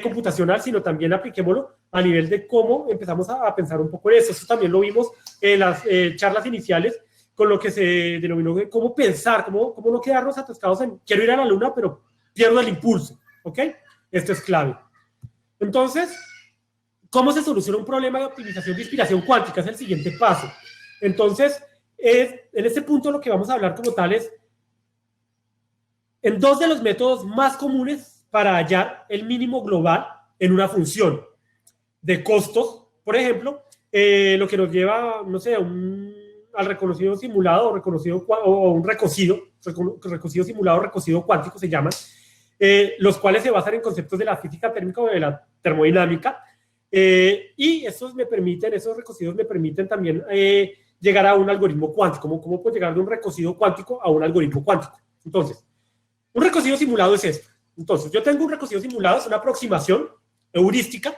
computacional, sino también apliquémoslo a nivel de cómo empezamos a pensar un poco en eso. Eso también lo vimos en las charlas iniciales, con lo que se denominó de cómo pensar, cómo no quedarnos atascados en quiero ir a la luna, pero pierdo el impulso. ¿Ok? Esto es clave. Entonces, ¿cómo se soluciona un problema de optimización de inspiración cuántica? Es el siguiente paso. Entonces, en este punto lo que vamos a hablar como tal es en dos de los métodos más comunes para hallar el mínimo global en una función de costos, por ejemplo, lo que nos lleva, no sé, al reconocido simulado o un recocido simulado, recocido cuántico se llama, los cuales se basan en conceptos de la física térmica o de la termodinámica, y esos recocidos me permiten también llegar a un algoritmo cuántico. ¿Cómo puedo llegar de un recocido cuántico a un algoritmo cuántico? Entonces, un recocido simulado es esto. Entonces, yo tengo un recocido simulado, es una aproximación heurística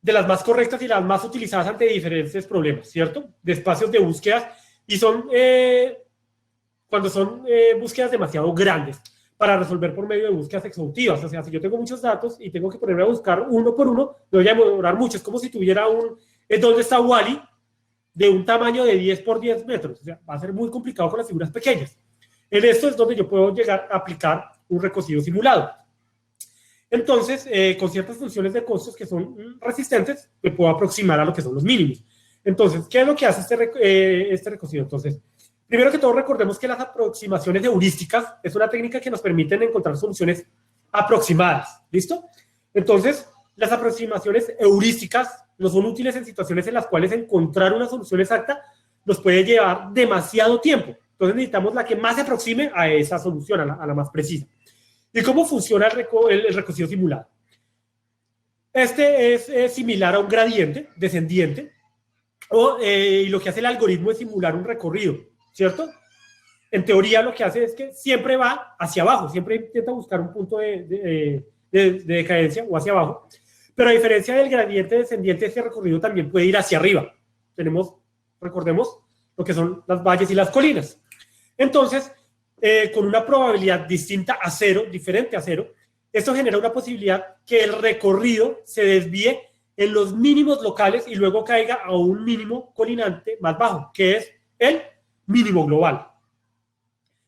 de las más correctas y las más utilizadas ante diferentes problemas, ¿cierto? De espacios de búsqueda, y son cuando son búsquedas demasiado grandes para resolver por medio de búsquedas exhaustivas. O sea, si yo tengo muchos datos y tengo que ponerme a buscar uno por uno, me voy a demorar mucho. Es como si tuviera ¿dónde está Wall-E? De un tamaño de 10 por 10 metros. O sea, va a ser muy complicado con las figuras pequeñas. En esto es donde yo puedo llegar a aplicar un recocido simulado. Entonces, con ciertas funciones de costos que son resistentes, me puedo aproximar a lo que son los mínimos. Entonces, ¿qué es lo que hace este recocido? Entonces, primero que todo, recordemos que las aproximaciones heurísticas es una técnica que nos permite encontrar soluciones aproximadas. ¿Listo? Entonces, las aproximaciones heurísticas no son útiles en situaciones en las cuales encontrar una solución exacta nos puede llevar demasiado tiempo. Entonces, necesitamos la que más se aproxime a esa solución, a la más precisa. ¿Y cómo funciona el recocido simulado? Este es similar a un gradiente descendiente, y lo que hace el algoritmo es simular un recorrido, ¿cierto? En teoría lo que hace es que siempre va hacia abajo, siempre intenta buscar un punto de decadencia o hacia abajo, pero a diferencia del gradiente descendiente, este recorrido también puede ir hacia arriba. Recordemos, lo que son las valles y las colinas. Entonces, con una probabilidad distinta a cero, diferente a cero, esto genera una posibilidad que el recorrido se desvíe en los mínimos locales y luego caiga a un mínimo colinante más bajo, que es el mínimo global.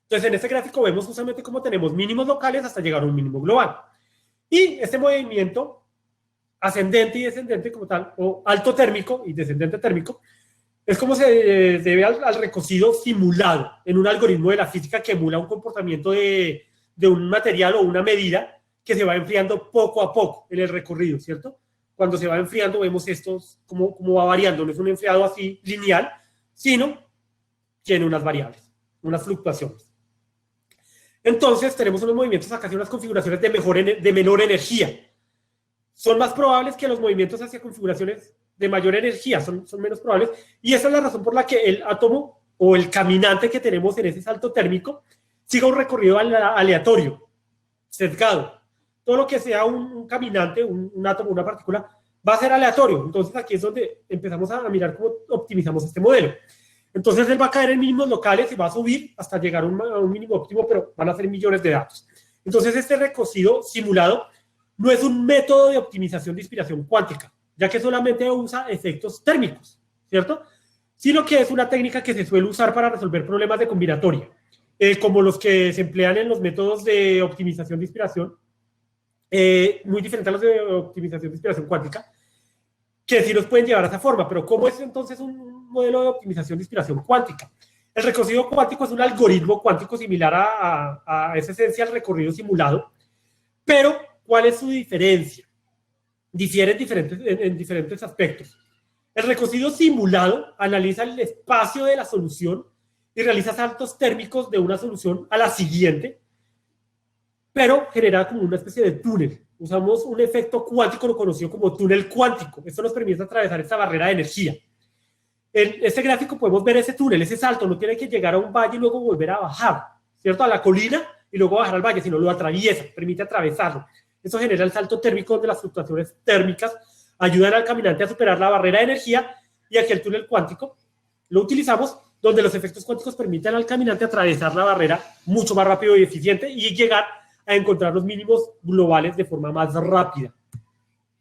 Entonces, en este gráfico vemos justamente cómo tenemos mínimos locales hasta llegar a un mínimo global. Y este movimiento ascendente y descendente como tal, o alto térmico y descendente térmico, es como se debe al recocido simulado en un algoritmo de la física que emula un comportamiento de un material o una medida que se va enfriando poco a poco en el recorrido, ¿cierto? Cuando se va enfriando vemos estos cómo va variando, no es un enfriado así lineal, sino tiene unas variables, unas fluctuaciones. Entonces tenemos unos movimientos acá hacia unas configuraciones de menor energía. Son más probables que los movimientos hacia configuraciones de mayor energía, son menos probables, y esa es la razón por la que el átomo o el caminante que tenemos en ese salto térmico siga un recorrido aleatorio, sesgado. Todo lo que sea un caminante, un átomo, una partícula, va a ser aleatorio. Entonces aquí es donde empezamos a mirar cómo optimizamos este modelo. Entonces él va a caer en mínimos locales y va a subir hasta llegar a un mínimo óptimo, pero van a ser millones de datos. Entonces este recocido simulado no es un método de optimización de inspiración cuántica, ya que solamente usa efectos térmicos, ¿cierto? Sino que es una técnica que se suele usar para resolver problemas de combinatoria, como los que se emplean en los métodos de optimización de inspiración, muy diferentes a los de optimización de inspiración cuántica, que sí nos pueden llevar a esa forma. Pero ¿cómo es entonces un modelo de optimización de inspiración cuántica? El recorrido cuántico es un algoritmo cuántico similar a esa esencia del recorrido simulado, pero ¿cuál es su diferencia? Difiere en diferentes aspectos. El recorrido simulado analiza el espacio de la solución y realiza saltos térmicos de una solución a la siguiente, pero genera como una especie de túnel. Usamos un efecto cuántico conocido como túnel cuántico. Esto nos permite atravesar esta barrera de energía. En este gráfico podemos ver ese túnel, ese salto. No tiene que llegar a un valle y luego volver a bajar, ¿cierto? A la colina y luego bajar al valle, sino lo atraviesa, permite atravesarlo. Eso genera el salto térmico, donde las fluctuaciones térmicas ayudan al caminante a superar la barrera de energía, y aquí el túnel cuántico lo utilizamos donde los efectos cuánticos permiten al caminante atravesar la barrera mucho más rápido y eficiente y llegar a encontrar los mínimos globales de forma más rápida.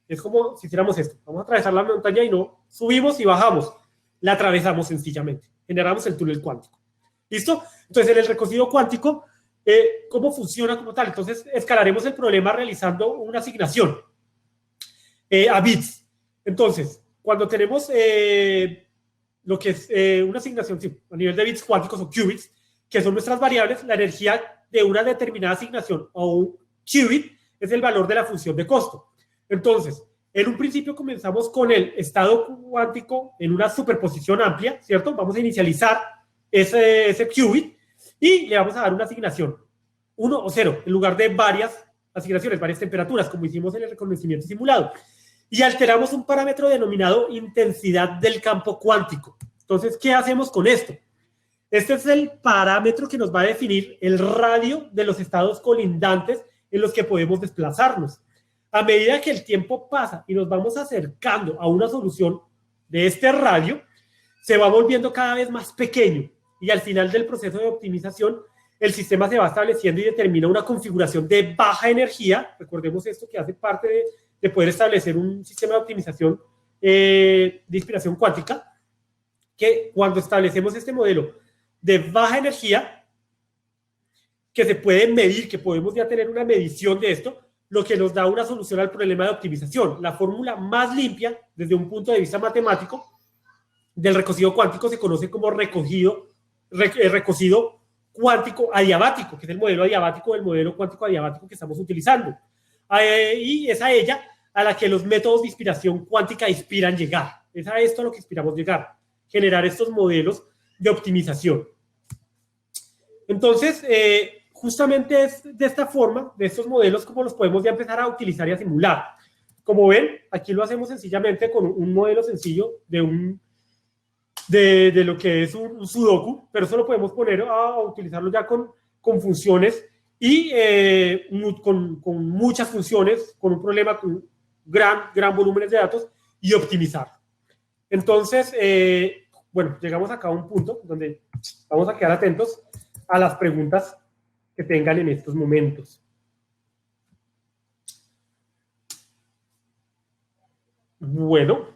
Es como si hiciéramos esto. Vamos a atravesar la montaña y no subimos y bajamos. La atravesamos sencillamente. Generamos el túnel cuántico. ¿Listo? Entonces, en el recorrido cuántico, ¿cómo funciona como tal? Entonces, escalaremos el problema realizando una asignación a bits. Entonces, cuando tenemos lo que es una asignación sí, a nivel de bits cuánticos o qubits, que son nuestras variables, la energía de una determinada asignación o un qubit es el valor de la función de costo. Entonces, en un principio comenzamos con el estado cuántico en una superposición amplia, ¿cierto? Vamos a inicializar ese qubit y le vamos a dar una asignación, 1 o 0, en lugar de varias asignaciones, varias temperaturas, como hicimos en el reconocimiento simulado. Y alteramos un parámetro denominado intensidad del campo cuántico. Entonces, ¿qué hacemos con esto? Este es el parámetro que nos va a definir el radio de los estados colindantes en los que podemos desplazarnos. A medida que el tiempo pasa y nos vamos acercando a una solución de este radio, se va volviendo cada vez más pequeño, y al final del proceso de optimización, el sistema se va estableciendo y determina una configuración de baja energía. Recordemos esto, que hace parte de poder establecer un sistema de optimización de inspiración cuántica, que cuando establecemos este modelo de baja energía, que se puede medir, que podemos ya tener una medición de esto, lo que nos da una solución al problema de optimización. La fórmula más limpia, desde un punto de vista matemático, del recocido cuántico se conoce como recocido cuántico adiabático, que es el modelo adiabático del modelo cuántico adiabático que estamos utilizando. Y es a ella a la que los métodos de inspiración cuántica inspiran llegar. Es a esto a lo que inspiramos llegar, generar estos modelos de optimización. Entonces, justamente es de esta forma, de estos modelos, como los podemos ya empezar a utilizar y a simular. Como ven, aquí lo hacemos sencillamente con un modelo sencillo de lo que es un sudoku, pero eso lo podemos poner a utilizarlo ya con funciones y con muchas funciones, con un problema con gran volúmenes de datos, y optimizar. Entonces, bueno, llegamos acá a un punto donde vamos a quedar atentos a las preguntas que tengan en estos momentos. Bueno,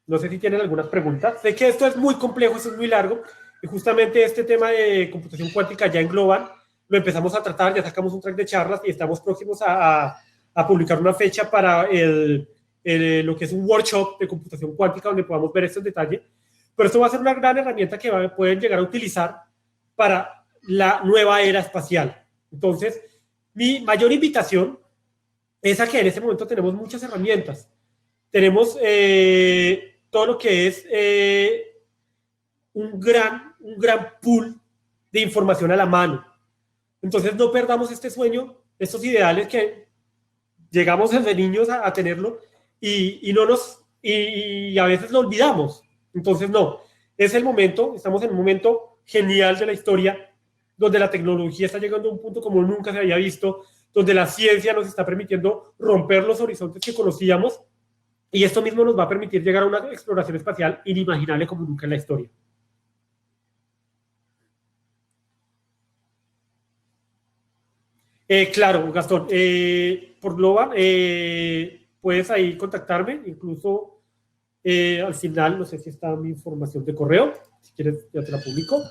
no sé si tienen algunas preguntas. Sé que esto es muy complejo, esto es muy largo, y justamente este tema de computación cuántica ya en Globant lo empezamos a tratar, ya sacamos un track de charlas y estamos próximos a publicar una fecha para lo que es un workshop de computación cuántica donde podamos ver estos detalles. Pero esto va a ser una gran herramienta que pueden llegar a utilizar para la nueva era espacial. Entonces, mi mayor invitación es a que en este momento tenemos muchas herramientas. Tenemos todo lo que es un gran pool de información a la mano. Entonces, no perdamos este sueño, estos ideales que llegamos desde niños a tenerlo y a veces lo olvidamos. Entonces, no, es el momento, estamos en un momento genial de la historia, donde la tecnología está llegando a un punto como nunca se había visto, donde la ciencia nos está permitiendo romper los horizontes que conocíamos, y esto mismo nos va a permitir llegar a una exploración espacial inimaginable como nunca en la historia. Claro, Gastón, por Globant puedes ahí contactarme, incluso al final, no sé si está mi información de correo, si quieres ya te la publico.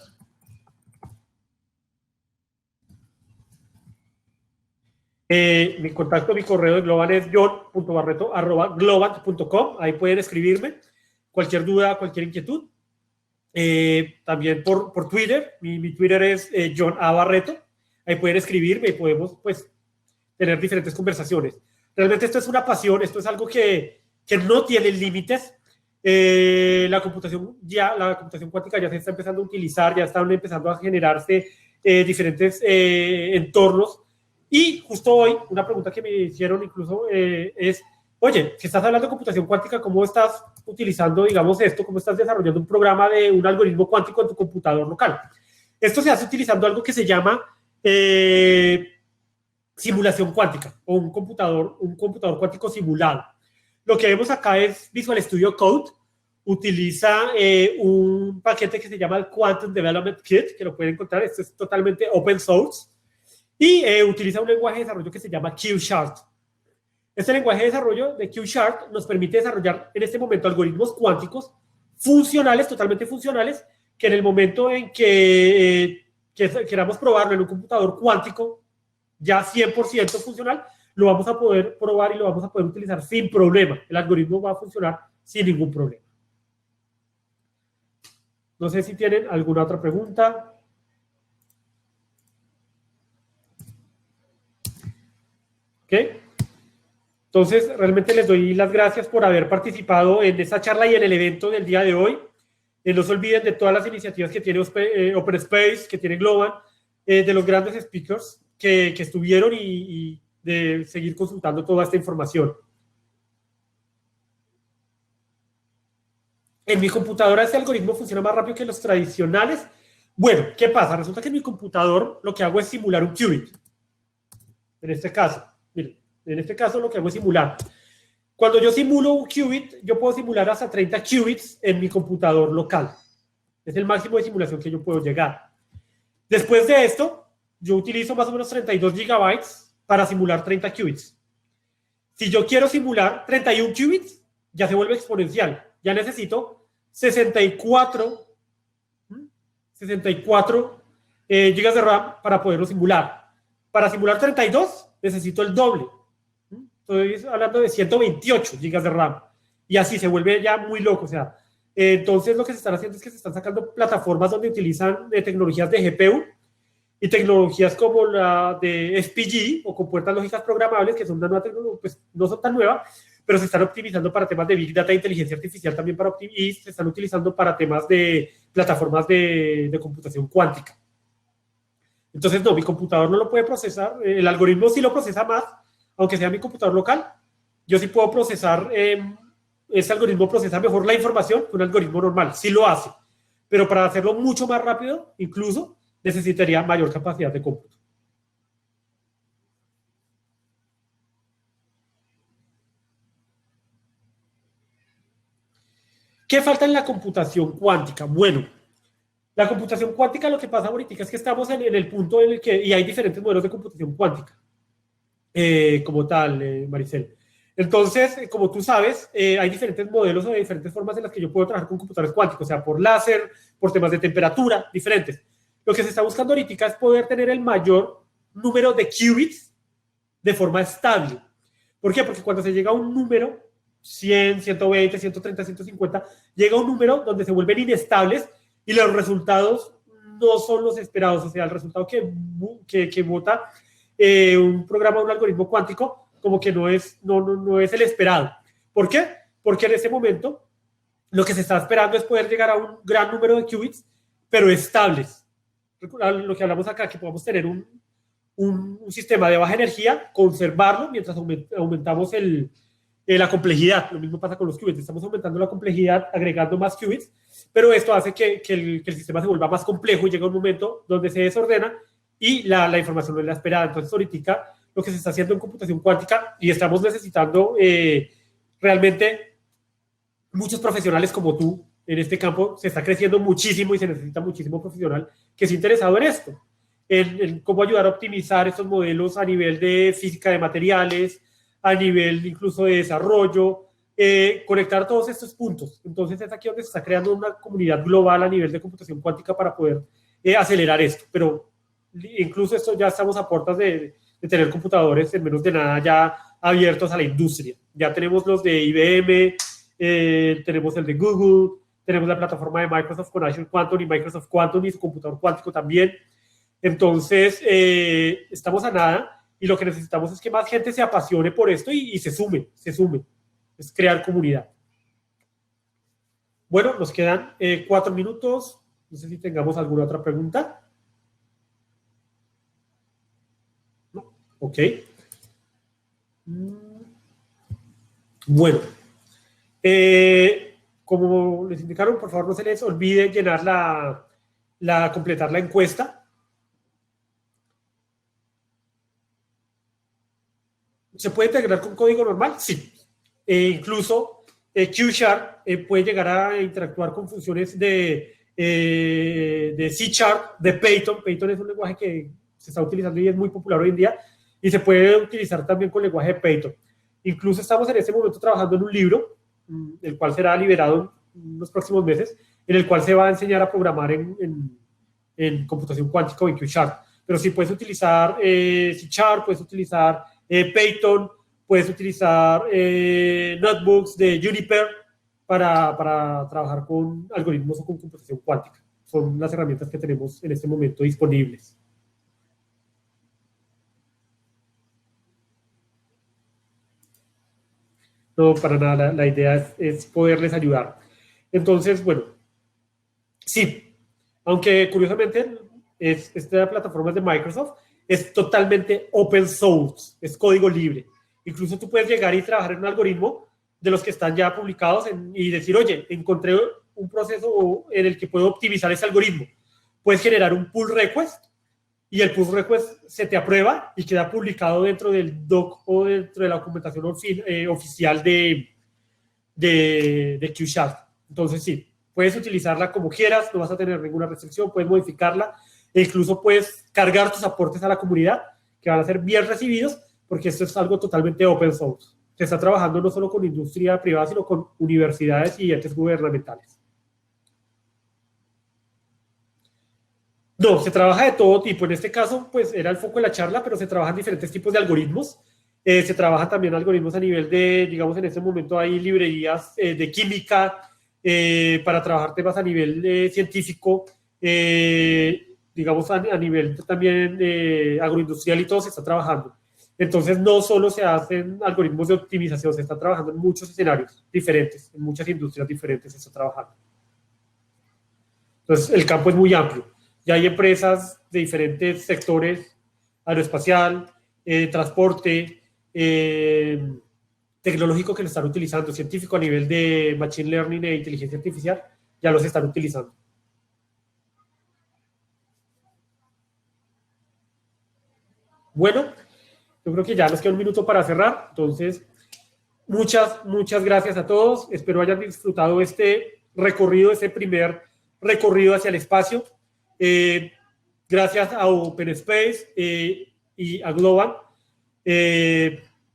Mi contacto, mi correo de Globant es john.barreto@globant.com. Ahí pueden escribirme cualquier duda, cualquier inquietud. también por Twitter. Mi Twitter es John A. Barreto. Ahí pueden escribirme y podemos pues tener diferentes conversaciones. Realmente esto es una pasión, esto es algo que no tiene límites. La computación cuántica ya se está empezando a utilizar, ya están empezando a generarse diferentes entornos. Y justo hoy, una pregunta que me hicieron incluso es, oye, si estás hablando de computación cuántica, ¿cómo estás utilizando, digamos, esto? ¿Cómo estás desarrollando un programa de un algoritmo cuántico en tu computador local? Esto se hace utilizando algo que se llama simulación cuántica o un computador cuántico simulado. Lo que vemos acá es Visual Studio Code. Utiliza un paquete que se llama el Quantum Development Kit, que lo pueden encontrar. Esto es totalmente open source. Y utiliza un lenguaje de desarrollo que se llama Q-Sharp. Este lenguaje de desarrollo de Q-Sharp nos permite desarrollar en este momento algoritmos cuánticos funcionales, totalmente funcionales, que en el momento en que queramos probarlo en un computador cuántico ya 100% funcional, lo vamos a poder probar y lo vamos a poder utilizar sin problema. El algoritmo va a funcionar sin ningún problema. No sé si tienen alguna otra pregunta. ¿Ok? Entonces, realmente les doy las gracias por haber participado en esta charla y en el evento del día de hoy. No se olviden de todas las iniciativas que tiene Open Space, que tiene Globant, de los grandes speakers que estuvieron y de seguir consultando toda esta información. En mi computadora este algoritmo funciona más rápido que los tradicionales. Bueno, ¿qué pasa? Resulta que en mi computador lo que hago es simular un qubit. En este caso, miren, en este caso lo que hago es simular. Cuando yo simulo un qubit, yo puedo simular hasta 30 qubits en mi computador local. Es el máximo de simulación que yo puedo llegar. Después de esto, yo utilizo más o menos 32 gigabytes para simular 30 qubits. Si yo quiero simular 31 qubits, ya se vuelve exponencial. Ya necesito 64 gigas de RAM para poderlo simular. Para simular 32, necesito el doble. Estoy hablando de 128 gigas de RAM. Y así se vuelve ya muy loco. O sea, entonces lo que se están haciendo es que se están sacando plataformas donde utilizan tecnologías de GPU y tecnologías como la de FPGA o compuertas lógicas programables, que son una nueva tecnología, pues no son tan nuevas, pero se están optimizando para temas de Big Data e inteligencia artificial también y se están utilizando para temas de plataformas de computación cuántica. Entonces, no, mi computador no lo puede procesar, el algoritmo sí lo procesa más, aunque sea mi computador local, yo sí puedo procesar, ese algoritmo procesa mejor la información que un algoritmo normal, sí lo hace, pero para hacerlo mucho más rápido, incluso, necesitaría mayor capacidad de cómputo. ¿Qué falta en la computación cuántica? Bueno, la computación cuántica, lo que pasa ahorita es que estamos en el punto en el que, y hay diferentes modelos de computación cuántica, como tal, Maricel. Entonces, como tú sabes, hay diferentes modelos o diferentes formas en las que yo puedo trabajar con computadores cuánticos, o sea, por láser, por temas de temperatura, diferentes. Lo que se está buscando ahorita es poder tener el mayor número de qubits de forma estable. ¿Por qué? Porque cuando se llega a un número, 100, 120, 130, 150, llega a un número donde se vuelven inestables y los resultados no son los esperados. O sea, el resultado que vota un programa, un algoritmo cuántico, como que no es el esperado. ¿Por qué? Porque en ese momento lo que se está esperando es poder llegar a un gran número de qubits, pero estables. Lo que hablamos acá, que podamos tener un sistema de baja energía, conservarlo mientras aumentamos la complejidad. Lo mismo pasa con los qubits. Estamos aumentando la complejidad, agregando más qubits, pero esto hace que el sistema se vuelva más complejo y llega un momento donde se desordena y la información no es la esperada. Entonces, ahorita lo que se está haciendo en computación cuántica, y estamos necesitando realmente muchos profesionales como tú en este campo, se está creciendo muchísimo y se necesita muchísimo profesional que es interesado en esto, en cómo ayudar a optimizar estos modelos a nivel de física de materiales, a nivel incluso de desarrollo, conectar todos estos puntos. Entonces es aquí donde se está creando una comunidad global a nivel de computación cuántica para poder acelerar esto. Pero incluso esto ya estamos a puertas de tener computadores en menos de nada ya abiertos a la industria. Ya tenemos los de IBM, tenemos el de Google, tenemos la plataforma de Microsoft con Azure Quantum y Microsoft Quantum y su computador cuántico también. Entonces, estamos a nada y lo que necesitamos es que más gente se apasione por esto y se sume. Es crear comunidad. Bueno, nos quedan 4 minutos. No sé si tengamos alguna otra pregunta. ¿No? Ok. Bueno. Como les indicaron, por favor no se les olvide llenar completar la encuesta. ¿Se puede integrar con código normal? Sí. Incluso Q-Sharp puede llegar a interactuar con funciones de C-Sharp, de Python. Python es un lenguaje que se está utilizando y es muy popular hoy en día. Y se puede utilizar también con el lenguaje de Python. Incluso estamos en este momento trabajando en un libro, el cual será liberado en los próximos meses, en el cual se va a enseñar a programar en computación cuántica o en Q-Sharp. Pero sí puedes utilizar C-Sharp, puedes utilizar Python, puedes utilizar notebooks de Juniper para trabajar con algoritmos o con computación cuántica. Son las herramientas que tenemos en este momento disponibles. No, para nada, la idea es poderles ayudar. Entonces, bueno, sí, aunque curiosamente esta plataforma es de Microsoft, es totalmente open source, es código libre. Incluso tú puedes llegar y trabajar en un algoritmo de los que están ya publicados y decir, oye, encontré un proceso en el que puedo optimizar ese algoritmo. Puedes generar un pull request y el pull request se te aprueba y queda publicado dentro del doc o dentro de la documentación oficial de Q-Sharp. Entonces, sí, puedes utilizarla como quieras, no vas a tener ninguna restricción, puedes modificarla e incluso puedes cargar tus aportes a la comunidad, que van a ser bien recibidos, porque esto es algo totalmente open source. Se está trabajando no solo con industria privada, sino con universidades y entes gubernamentales. No, se trabaja de todo tipo. En este caso, pues era el foco de la charla, pero se trabajan diferentes tipos de algoritmos. Se trabajan también algoritmos a nivel de, digamos, en este momento hay librerías de química para trabajar temas a nivel científico, digamos, a nivel también agroindustrial y todo se está trabajando. Entonces, no solo se hacen algoritmos de optimización, se está trabajando en muchos escenarios diferentes, en muchas industrias diferentes se está trabajando. Entonces, el campo es muy amplio. Ya hay empresas de diferentes sectores, aeroespacial, transporte, tecnológico que lo están utilizando, científico a nivel de machine learning e inteligencia artificial, ya los están utilizando. Bueno, yo creo que ya nos queda un minuto para cerrar, entonces muchas gracias a todos, espero hayan disfrutado este recorrido, este primer recorrido hacia el espacio. Gracias a OpenSpace y a Global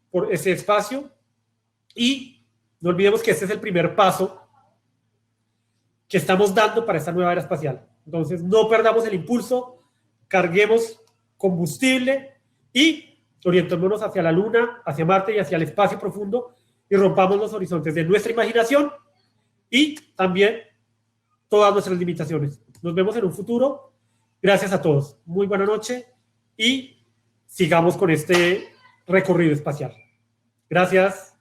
por ese espacio. Y no olvidemos que este es el primer paso que estamos dando para esta nueva era espacial. Entonces, no perdamos el impulso, carguemos combustible y orientémonos hacia la Luna, hacia Marte y hacia el espacio profundo y rompamos los horizontes de nuestra imaginación y también todas nuestras limitaciones. Nos vemos en un futuro. Gracias a todos. Muy buena noche y sigamos con este recorrido espacial. Gracias.